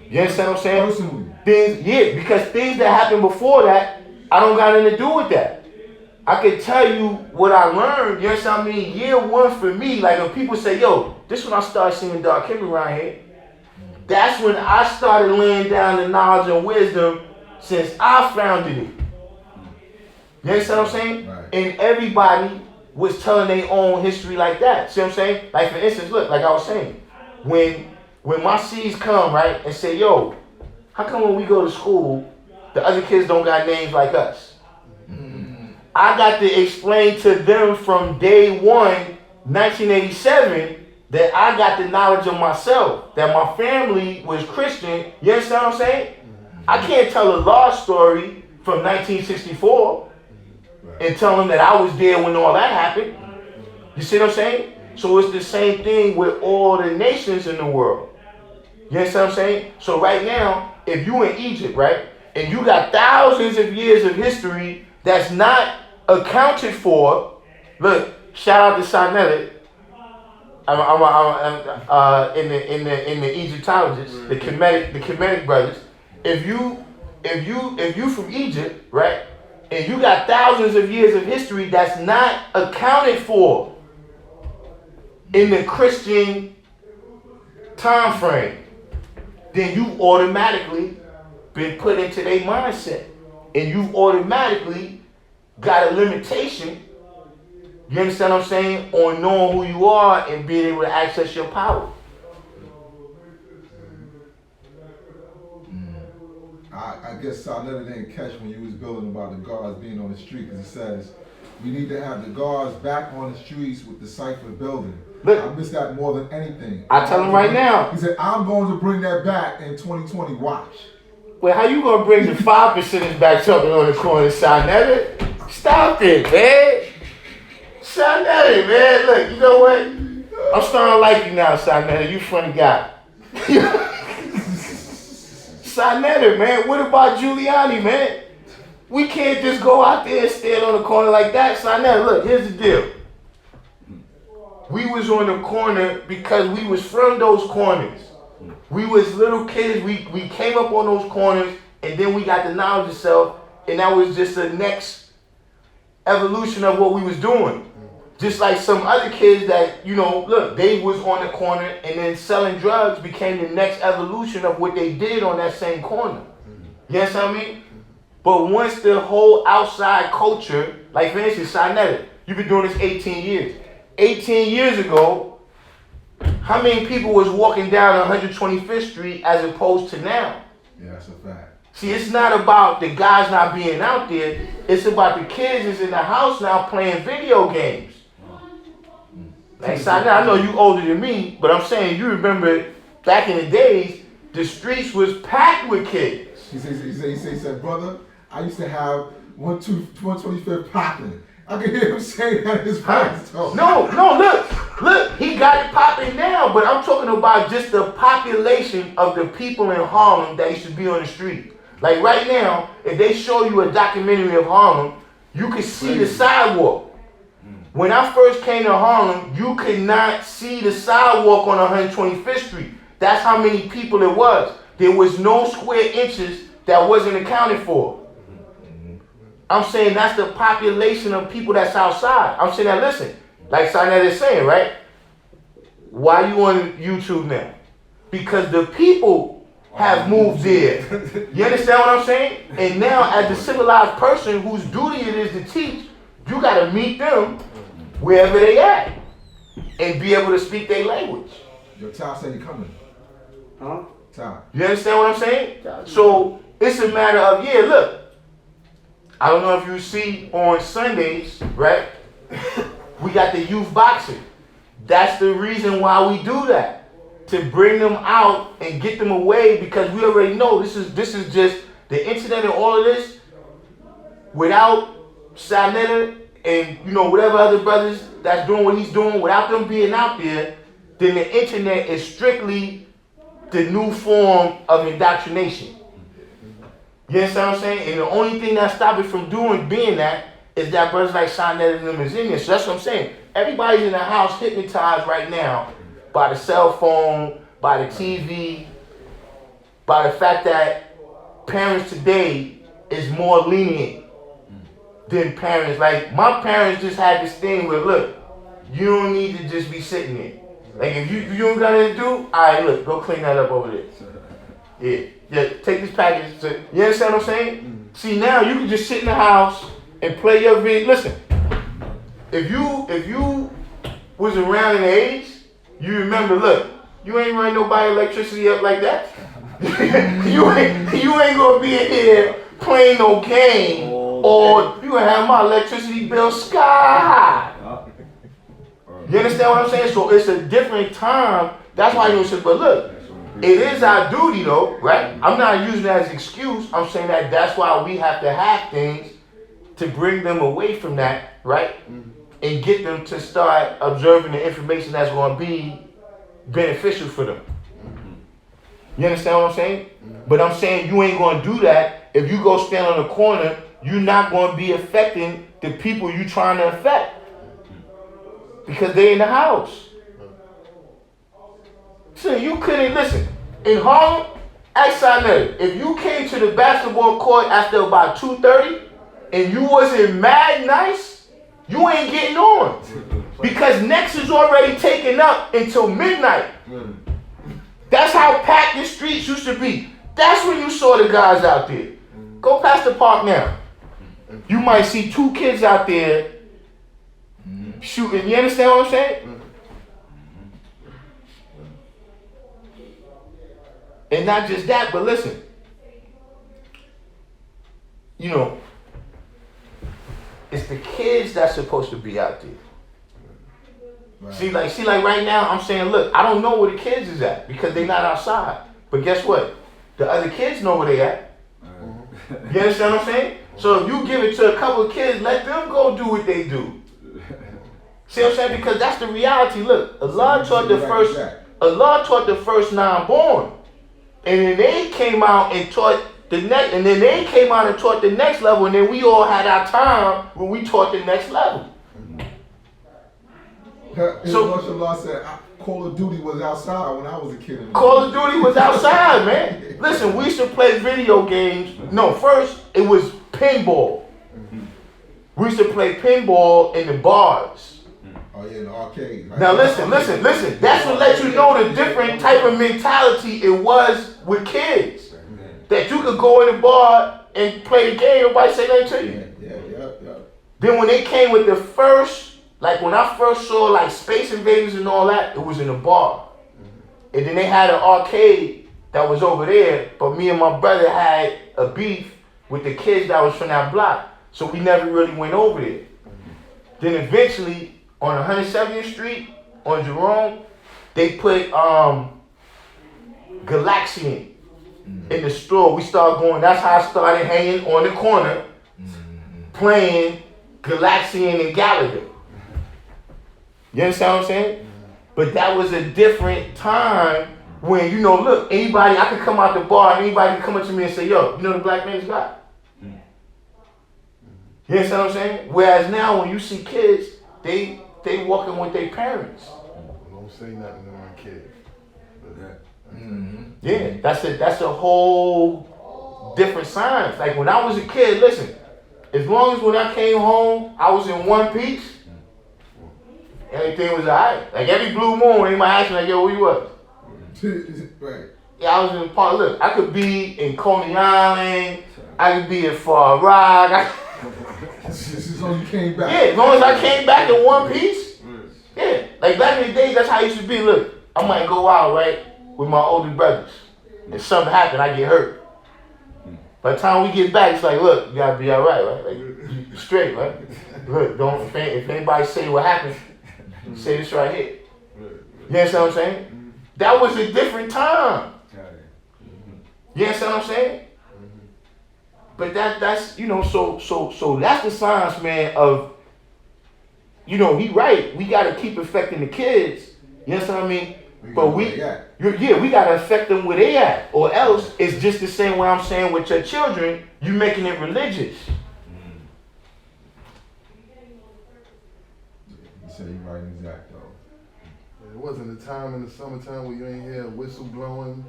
You understand what I'm saying? Personally. Because things that happened before that, I don't got anything to do with that. I can tell you what I learned. You understand what I mean? Year one for me, like when people say, yo, this when I started seeing Darkim around here. That's when I started laying down the knowledge and wisdom since I founded it. You understand what I'm saying? Right. And everybody was telling their own history like that. See what I'm saying? Like for instance, look, like I was saying, when my seeds come, right, and say, yo, how come when we go to school, the other kids don't got names like us? I got to explain to them from day one, 1987, that I got the knowledge of myself, that my family was Christian. You understand what I'm saying? I can't tell a lost story from 1964 and tell them that I was there when all that happened. You see what I'm saying? So it's the same thing with all the nations in the world. You understand what I'm saying? So right now, if you in Egypt, right, and you got thousands of years of history that's not accounted for, look, shout out to Sinetta. I'm in the Egyptologists, the Kemetic brothers. If you from Egypt, right, and you got thousands of years of history that's not accounted for in the Christian time frame, then you automatically been put into their mindset, and you've automatically got a limitation. You understand what I'm saying? On knowing who you are and being able to access your power. I guess Sinetta didn't catch when you was building about the guards being on the street, because it says we need to have the guards back on the streets with the cipher building. Look, I miss that more than anything. I tell him right now. He said, I'm going to bring that back in 2020. Watch. Well, how you gonna bring the 5% back talking on the corner, Sinetta? Stop it, man. Sinetta, man. Look, you know what? I'm starting to like you now, Sinetta. You funny guy. Sinetta, man. What about Giuliani, man? We can't just go out there and stand on the corner like that. Sinetta, look, here's the deal. We was on the corner because we was from those corners. We was little kids, we came up on those corners, and then we got the knowledge of self, and that was just the next evolution of what we was doing. Just like some other kids that, you know, look, they was on the corner, and then selling drugs became the next evolution of what they did on that same corner. You understand what I mean? But once the whole outside culture, like for instance, Sinetta, you've been doing this 18 years. 18 years ago, how many people was walking down 125th Street as opposed to now? Yeah, that's a fact. See, it's not about the guys not being out there. It's about the kids that's in the house now playing video games. Like, Sinetta, I know you older than me, but I'm saying you remember back in the days, the streets was packed with kids. He said, brother, I used to have 125th popping. I can hear him saying that in his voice. No, look, he got it popping now, but I'm talking about just the population of the people in Harlem that used to be on the street. Like right now, if they show you a documentary of Harlem, you can see the sidewalk. When I first came to Harlem, you could not see the sidewalk on 125th Street. That's how many people it was. There was no square inches that wasn't accounted for. I'm saying that's the population of people that's outside. I'm saying that, listen, like Sinetta is saying, right? Why you on YouTube now? Because the people have moved there. You understand what I'm saying? And now as a civilized person whose duty it is to teach, you got to meet them wherever they at and be able to speak their language. Yo, Ty said he coming. Huh? Ty. You understand what I'm saying? So it's a matter of, yeah, look, I don't know if you see on Sundays, right? We got the youth boxing. That's the reason why we do that. To bring them out and get them away, because we already know this is just the internet and all of this. Without Sinetta and whatever other brothers that's doing what he's doing, without them being out there, then the internet is strictly the new form of indoctrination. You understand what I'm saying? And the only thing that stops it from being that is that brothers like Sinetta and them is in there. So that's what I'm saying. Everybody's in the house hypnotized right now by the cell phone, by the TV, by the fact that parents today is more lenient than parents. Like my parents just had this thing where, look, you don't need to just be sitting there. Like if you don't got anything to do, all right, look, go clean that up over there. Yeah, take this package. You understand what I'm saying? See, now you can just sit in the house and play your video. Listen, if you was around in the 80s, you remember, look, you ain't running nobody electricity up like that. you ain't gonna be in here playing no game, or you gonna have my electricity bill sky high. You understand what I'm saying? So it's a different time. That's why you say, but look, it is our duty though, right? I'm not using that as an excuse. I'm saying that that's why we have to have things to bring them away from that, right? And get them to start observing the information that's going to be beneficial for them. You understand what I'm saying? But I'm saying you ain't going to do that if you go stand on the corner. You're not going to be affecting the people you trying to affect because they in the house. So you couldn't listen. In Harlem, ask Sinetta, if you came to the basketball court after about 2:30 and you wasn't mad nice, you ain't getting on. Because next is already taken up until midnight. That's how packed the streets used to be. That's when you saw the guys out there. Go past the park now. You might see 2 kids out there shooting. You understand what I'm saying? And not just that, but listen. It's the kids that's supposed to be out there. Right. See, like right now, I'm saying, look, I don't know where the kids is at because they're not outside. But guess what? The other kids know where they at. You understand what I'm saying? So if you give it to a couple of kids, let them go do what they do. See what I'm saying? Because that's the reality. Look, Allah taught the first 9 born. And then they came out and taught the next, and then they came out and taught the next level, and then we all had our time when we taught the next level. So Allah said, Call of Duty was outside when I was a kid. Call of Duty was outside, man. Listen, we used to play video games. No, first it was pinball. We used to play pinball in the bars. Oh yeah, in the arcade. Right? Now listen. That's what lets you know the different type of mentality it was with kids. That you could go in the bar and play the game, nobody say nothing to you. Yeah. Then when they came with the first, like when I first saw like Space Invaders and all that, it was in a bar. And then they had an arcade that was over there, but me and my brother had a beef with the kids that was from that block. So we never really went over there. Then eventually on 170th Street, on Jerome, they put Galaxian in the store. We started going, that's how I started hanging on the corner, playing Galaxian and Gallagher. You understand what I'm saying? But that was a different time when, you know, look, anybody, I could come out the bar and anybody can come up to me and say, yo, you know the Black Man's God? You understand what I'm saying? Whereas now when you see kids, they walking with their parents. Don't say nothing to my kid. Yeah, that's a whole different science. Like when I was a kid, listen, as long as when I came home, I was in one piece, everything was alright. Like every blue moon, anybody asked me like, yo, where you was? Right. Yeah, I was in Park. Look, I could be in Coney Island, I could be in Far Rock. As long as you came back. Yeah, as long as I came back in one piece. Yeah, like back in the days, that's how it used to be. Look, I might go out, right, with my older brothers. If something happened, I get hurt. By the time we get back, it's like, look, you gotta be all right, right? Like, you straight, right? Look, if anybody say what happened, say this right here. You understand what I'm saying? That was a different time. You understand what I'm saying? But that's you know, so that's the science, man, of, you know, he right. We gotta keep affecting the kids. You understand what I mean? But we gotta affect them where they at, or else it's just the same way I'm saying with your children. You making it religious. You say you right exact though. It wasn't a time in the summertime where you ain't hear a whistle blowing,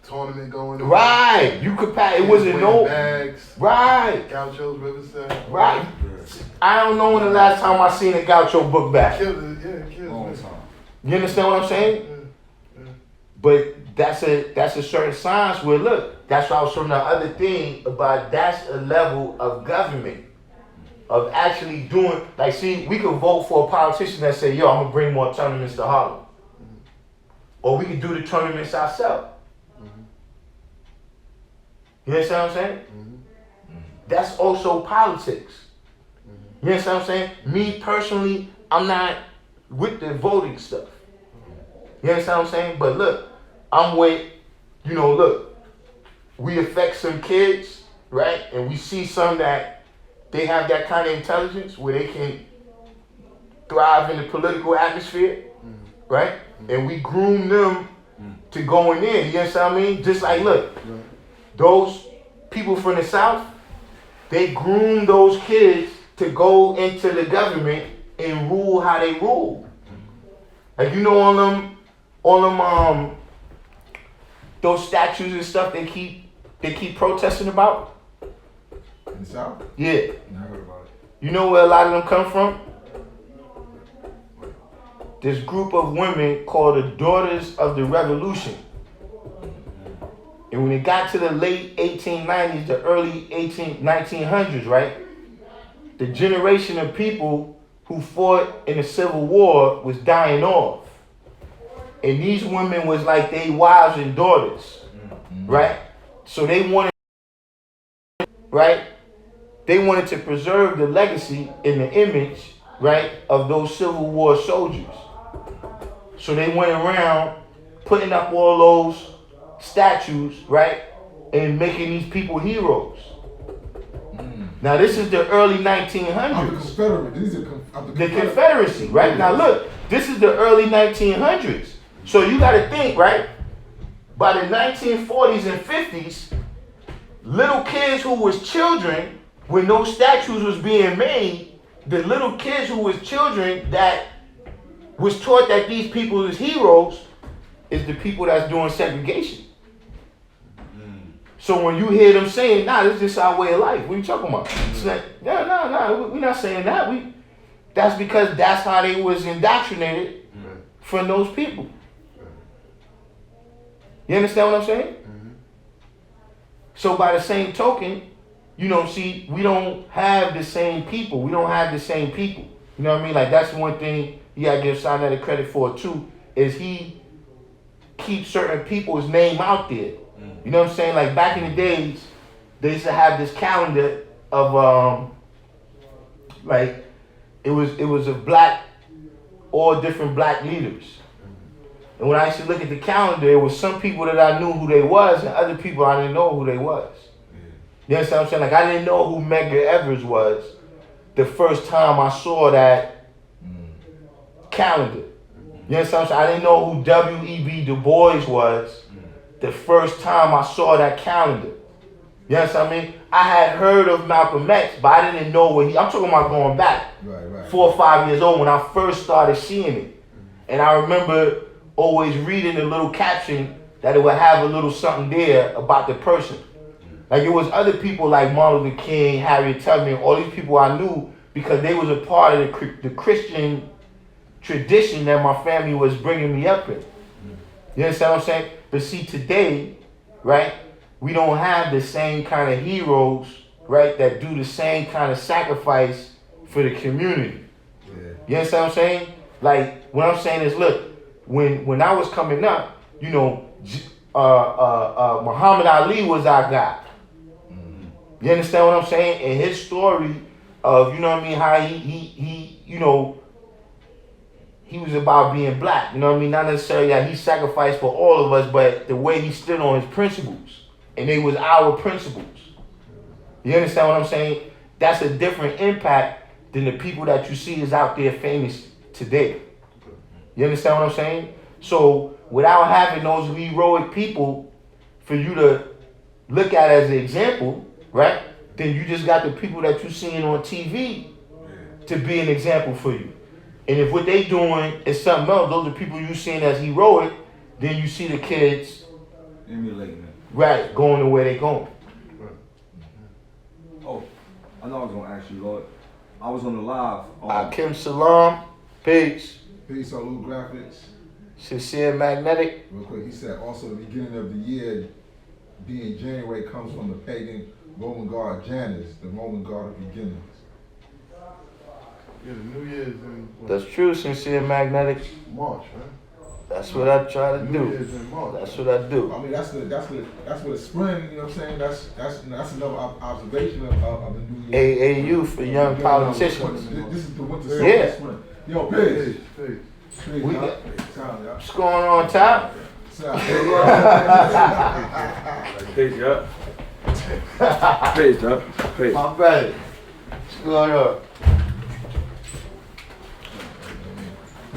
tournament going on. Right. You could pass. It wasn't no bags. Right. Gauchos, Riverside. Right. I don't know when the last time I seen a Gaucho book bag. Killed it. Long time. You understand what I'm saying? But that's a certain science where, look, that's why I was showing the other thing about, that's a level of government, of actually doing, like, see, we could vote for a politician that say, yo, I'm gonna bring more tournaments to Harlem. Or we could do the tournaments ourselves. You understand what I'm saying? That's also politics. You understand what I'm saying? Me personally, I'm not with the voting stuff. You understand what I'm saying? But look, I'm with, you know, look, we affect some kids, right? And we see some that they have that kind of intelligence where they can thrive in the political atmosphere, right? And we groom them to go in there. You understand what I mean? Just like, look, those people from the South, they groom those kids to go into the government and rule how they rule. Like, you know, on them those statues and stuff they keep protesting about? In the South? Yeah. I heard about it. You know where a lot of them come from? This group of women called the Daughters of the Revolution. And when it got to the late 1890s, the early 1900s, right? The generation of people who fought in the Civil War was dying off. And these women was like they wives and daughters, right? So they wanted, right? They wanted to preserve the legacy and the image, right, of those Civil War soldiers. So they went around putting up all those statues, right, and making these people heroes. Now this is the early 1900s. Of the Confederate. These are of The Confederacy, right? Now look, this is the early 1900s. So you got to think, right? By the 1940s and 50s, little kids who was children, when those statues was being made, the little kids who was children that was taught that these people is heroes is the people that's doing segregation. So when you hear them saying, nah, this is just our way of life. What are you talking about? It's like, no, we're not saying that. That's because that's how they was indoctrinated from those people. You understand what I'm saying? So by the same token, see, we don't have the same people. We don't have the same people. You know what I mean? Like, that's one thing you gotta give Sinetta credit for too, is he keeps certain people's name out there. You know what I'm saying? Like, back in the days, they used to have this calendar of like, it was of all different black leaders. And when I used to look at the calendar, it was some people that I knew who they was, and other people I didn't know who they was. You understand what I'm saying? Like, I didn't know who Medgar Evers was the first time I saw that calendar. You understand what I'm saying? I didn't know who W.E.B. Du Bois was the first time I saw that calendar. You understand what I mean? I had heard of Malcolm X, but I didn't know what I'm talking about going back 4 or 5 years old when I first started seeing it. And I remember always reading the little caption that it would have a little something there about the person. Like, it was other people like Martin Luther King, Harriet Tubman, all these people I knew because they was a part of the Christian tradition that my family was bringing me up in. You understand what I'm saying? But see, today, right, we don't have the same kind of heroes, right, that do the same kind of sacrifice for the community. You understand what I'm saying? Like, what I'm saying is, look, when I was coming up, Muhammad Ali was our guy. You understand what I'm saying? And his story of, how he was about being black. You know what I mean? Not necessarily that he sacrificed for all of us, but the way he stood on his principles. And they was our principles. You understand what I'm saying? That's a different impact than the people that you see is out there famous today. You understand what I'm saying? So without having those heroic people for you to look at as an example, right? Then you just got the people that you're seeing on TV to be an example for you. And if what they doing is something else, those are people you seeing as heroic, then you see the kids emulating it. Right, going the way they going. Oh, I know I was gonna ask you, Lord. I was on the live. Kim Salam, peace. Peace on Lou Graphics. Sincere Magnetic. Real quick, he said also the beginning of the year being January comes from the pagan Roman god Janus, the Roman god of beginnings. Yeah, the New Year's in That's true, Sincere Magnetic. March, right? That's what I try to New do. Year's in March. That's what I do. I mean, that's what the spring. You know what I'm saying? That's another observation of the new year. AAU for young politicians. This is the winter Yeah. spring. Yo, peace. Peace. We Y'all. got- Sound, y'all. What's going on, Top? Sound. Peace up. Peace up. Peace. My brother. What's going on?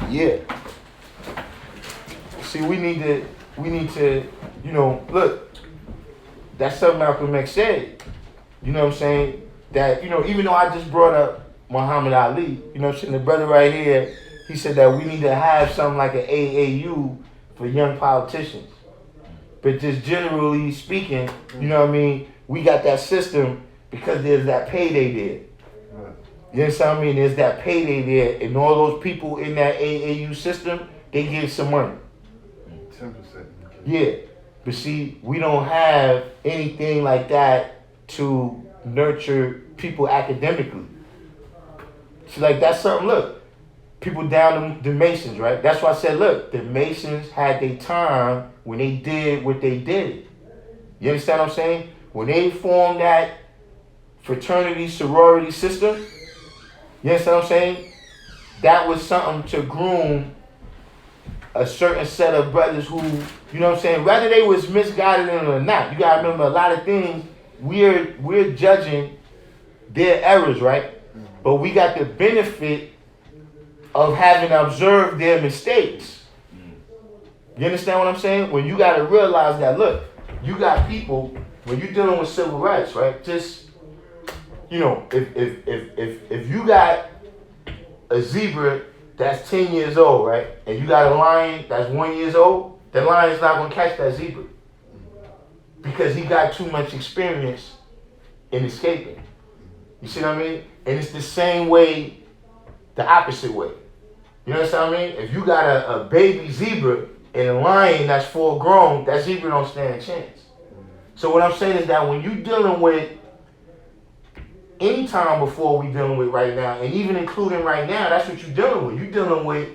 Yeah. See, we need to, look, that's something Malcolm X said. You know what I'm saying? That, even though I just brought up Muhammad Ali, you know what I'm saying? The brother right here, he said that we need to have something like an AAU for young politicians. But just generally speaking, you know what I mean? We got that system because there's that payday there. You understand what I mean? There's that payday there, and all those people in that AAU system, they get some money. 10%. Yeah, but see, we don't have anything like that to nurture people academically. So like, that's something, look, people down the Masons, right? That's why I said, look, the Masons had their time when they did what they did. You understand what I'm saying? When they formed that fraternity sorority system, you understand what I'm saying? That was something to groom a certain set of brothers who, you know what I'm saying, whether they was misguided in it or not. You gotta remember a lot of things, we're judging their errors, right? But we got the benefit of having observed their mistakes. You understand what I'm saying? When you gotta realize that, look, you got people, when you're dealing with civil rights, right? Just, if you got a zebra that's 10 years old, right? And you got a lion that's 1 year old, the lion's not gonna catch that zebra. Because he got too much experience in escaping. You see what I mean? And it's the same way, the opposite way. You understand what I mean? If you got a baby zebra and a lion that's full grown, that zebra don't stand a chance. So what I'm saying is that when you're dealing with any time before we dealing with right now, and even including right now, that's what you're dealing with. You're dealing with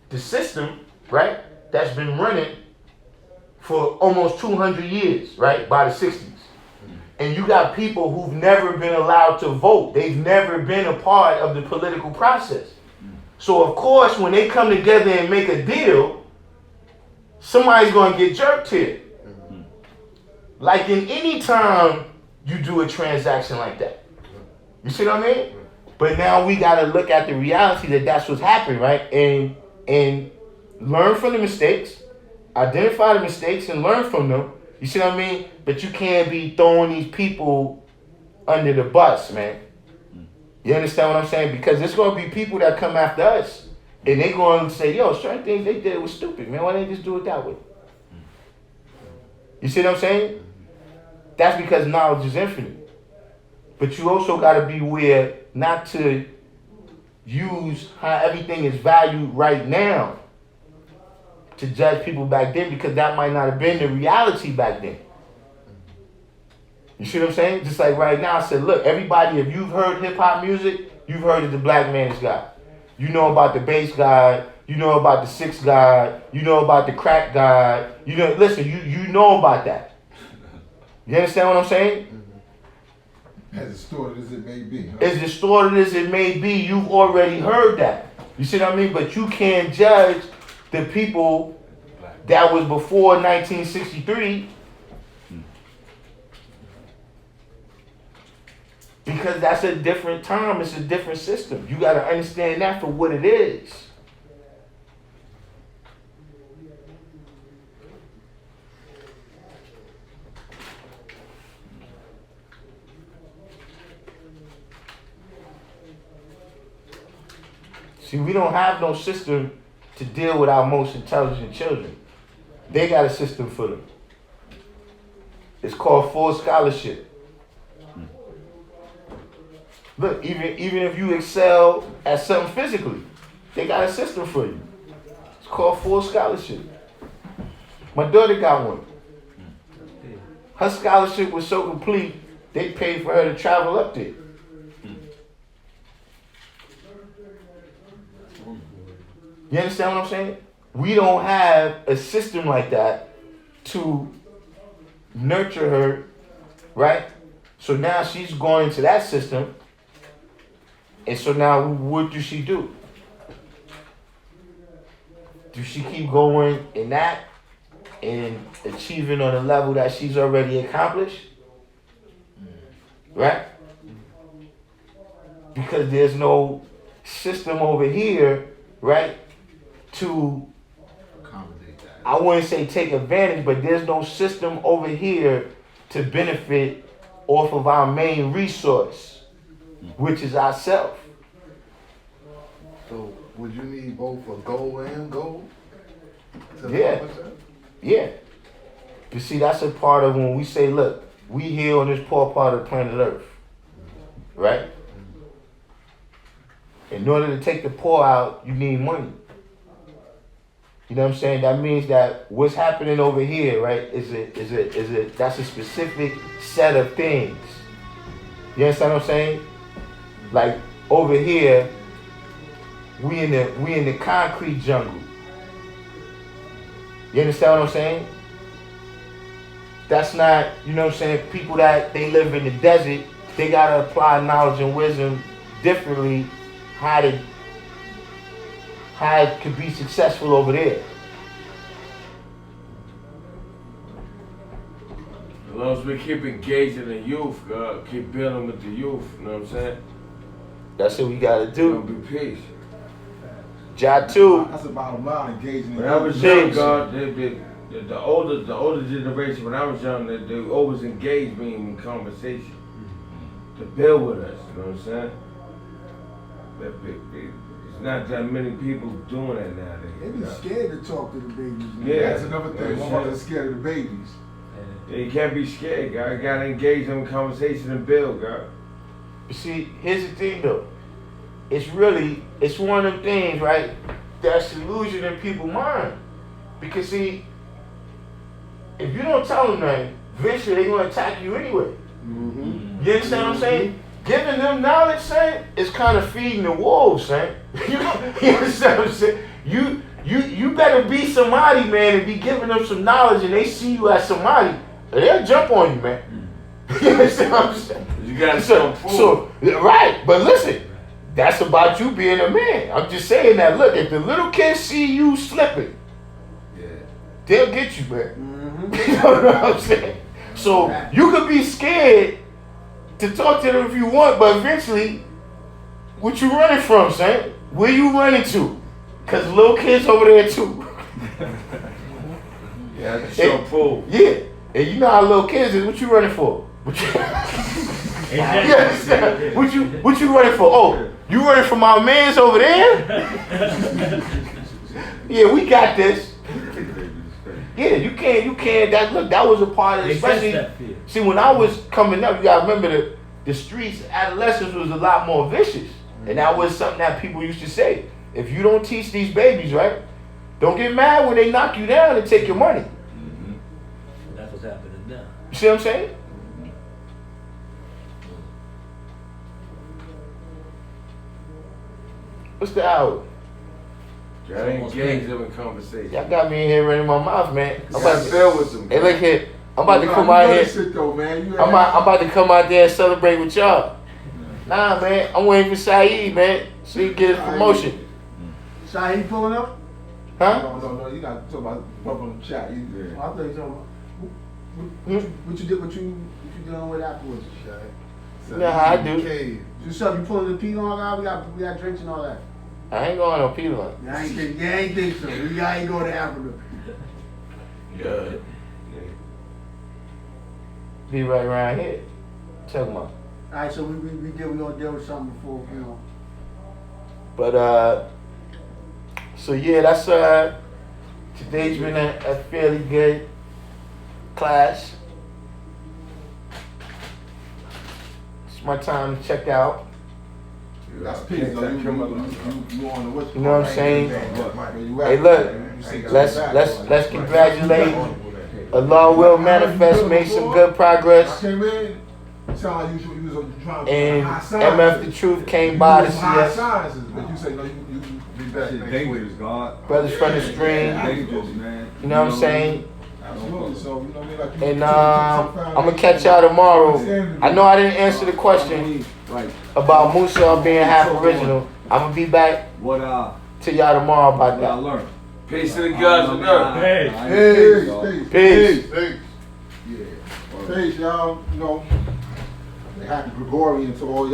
the system, right, that's been running for almost 200 years, right, by the 60s. And you got people who've never been allowed to vote. They've never been a part of the political process. So, of course, when they come together and make a deal, somebody's going to get jerked here. Like in any time you do a transaction like that. You see what I mean? But now we got to look at the reality that that's what's happening, right? And learn from the mistakes, identify the mistakes and learn from them. You see what I mean? But you can't be throwing these people under the bus, man. You understand what I'm saying? Because there's going to be people that come after us and they're going to say, yo, certain things they did was stupid, man. Why didn't they just do it that way? You see what I'm saying? That's because knowledge is infinite. But you also got to be aware not to use how everything is valued right now to judge people back then, because that might not have been the reality back then. You see what I'm saying? Just like right now, I said, look, everybody, if you've heard hip-hop music, you've heard of the Black Man is God. You know about the bass God. You know about the six God. You know about the crack God. You know, listen, you know about that. You understand what I'm saying? As distorted as it may be. Huh? As distorted as it may be, you've already heard that. You see what I mean? But you can't judge the people that was before 1963 because that's a different time. It's a different system. You got to understand that for what it is. See, we don't have no system to deal with our most intelligent children. They got a system for them. It's called full scholarship. Look, even if you excel at something physically, they got a system for you. It's called full scholarship. My daughter got one. Her scholarship was so complete, they paid for her to travel up there. You understand what I'm saying? We don't have a system like that to nurture her, right? So now she's going into that system. And so now what does she do? Does she keep going in that and achieving on a level that she's already accomplished? Right? Because there's no system over here, right? To accommodate that. I wouldn't say take advantage, but there's no system over here to benefit off of our main resource, which is ourselves. So would you need both a goal and goal? Yeah. Yeah. You see, that's a part of when we say, look, we here on this poor part of planet Earth. Right? In order to take the poor out, you need money. You know what I'm saying? That means that what's happening over here, right, that's a specific set of things. You understand what I'm saying? Like over here, we in the concrete jungle. You understand what I'm saying? That's not, you know what I'm saying, people that they live in the desert, they gotta apply knowledge and wisdom differently, how it could be successful over there. As long as we keep engaging the youth, God, keep building with the youth, you know what I'm saying? That's what we gotta do. It'll be peace. Job 2. That's the bottom line, engaging. When I was young, God, the older generation, when I was young, they always engaged me in conversation to build with us, you know what I'm saying? It's not that many people doing that nowadays. They be scared to talk to the babies. Yeah. That's another thing. One mother's scared of the babies. Yeah, you can't be scared, God. You gotta engage them in conversation and build, God. You see, here's the thing though. It's one of them things, right, that's illusion in people's mind. Because see, if you don't tell them nothing, eventually they're gonna attack you anyway. Mm-hmm. You understand what I'm saying? giving them knowledge, saying, is kind of feeding the wolves, saying. You understand what I'm saying? You better be somebody, man, and be giving them some knowledge, and they see you as somebody, they'll jump on you, man. You understand what I'm saying? You gotta so right, but listen, that's about you being a man. I'm just saying that. Look, if the little kids see you slipping, they'll get you, man. You know what I'm saying? So you could be scared to talk to them if you want, but eventually, what you running from, son? Where you running to? Cause little kids over there too. Yeah, show proof. Yeah, and you know how little kids is. What you running for? What you running for? Oh, you running from our mans over there? Yeah, we got this. Yeah, you can't. That was a part of it. Especially, see, when I was coming up, you gotta remember the streets, adolescence was a lot more vicious. And that was something that people used to say. If you don't teach these babies, right, don't get mad when they knock you down and take your money. That's what's happening now. You see what I'm saying? What's the hour? Try to engage them in conversation. Y'all got me in here running my mouth, man. I'm about to build with them. Hey, look here. I'm about to come out here. I'm about to come out there and celebrate with y'all. Nah, man. I'm waiting for Saeed, man, so he can get his promotion. Saeed pulling up? Huh? No. You got to talk about bump on the chat. Oh, I thought you talking about what you doing with afterwards? You know how I do. What's up? You pulling the P on out? We got drinks and all that. I ain't going no P-Line. I ain't think so. We ain't go to Africa. Yeah. Be right around here. Check them out. Alright, so we gonna deal with something before, you know. But so yeah, that's today's been a fairly good class. It's my time to check out. That's peace, though. You on the what? You know what I'm saying? Hey, look, let's congratulate. Allah will manifest, make some good progress. I came in, sound like you was trying to And high science. MF the Truth came by to see high us. sciences, but you say no, you be back Shit next dangerous, week. God. Brothers from the stream. Dangerous, man. You know what I'm saying? Absolutely. So you know what I mean? Like you And I'm gonna catch y'all tomorrow. I know I didn't answer the question about Musa being half original. I'm gonna be back What to y'all tomorrow about I that. learned. Peace to the gods of earth. Peace. Peace, y'all. You know, happy Gregorian to all y'all.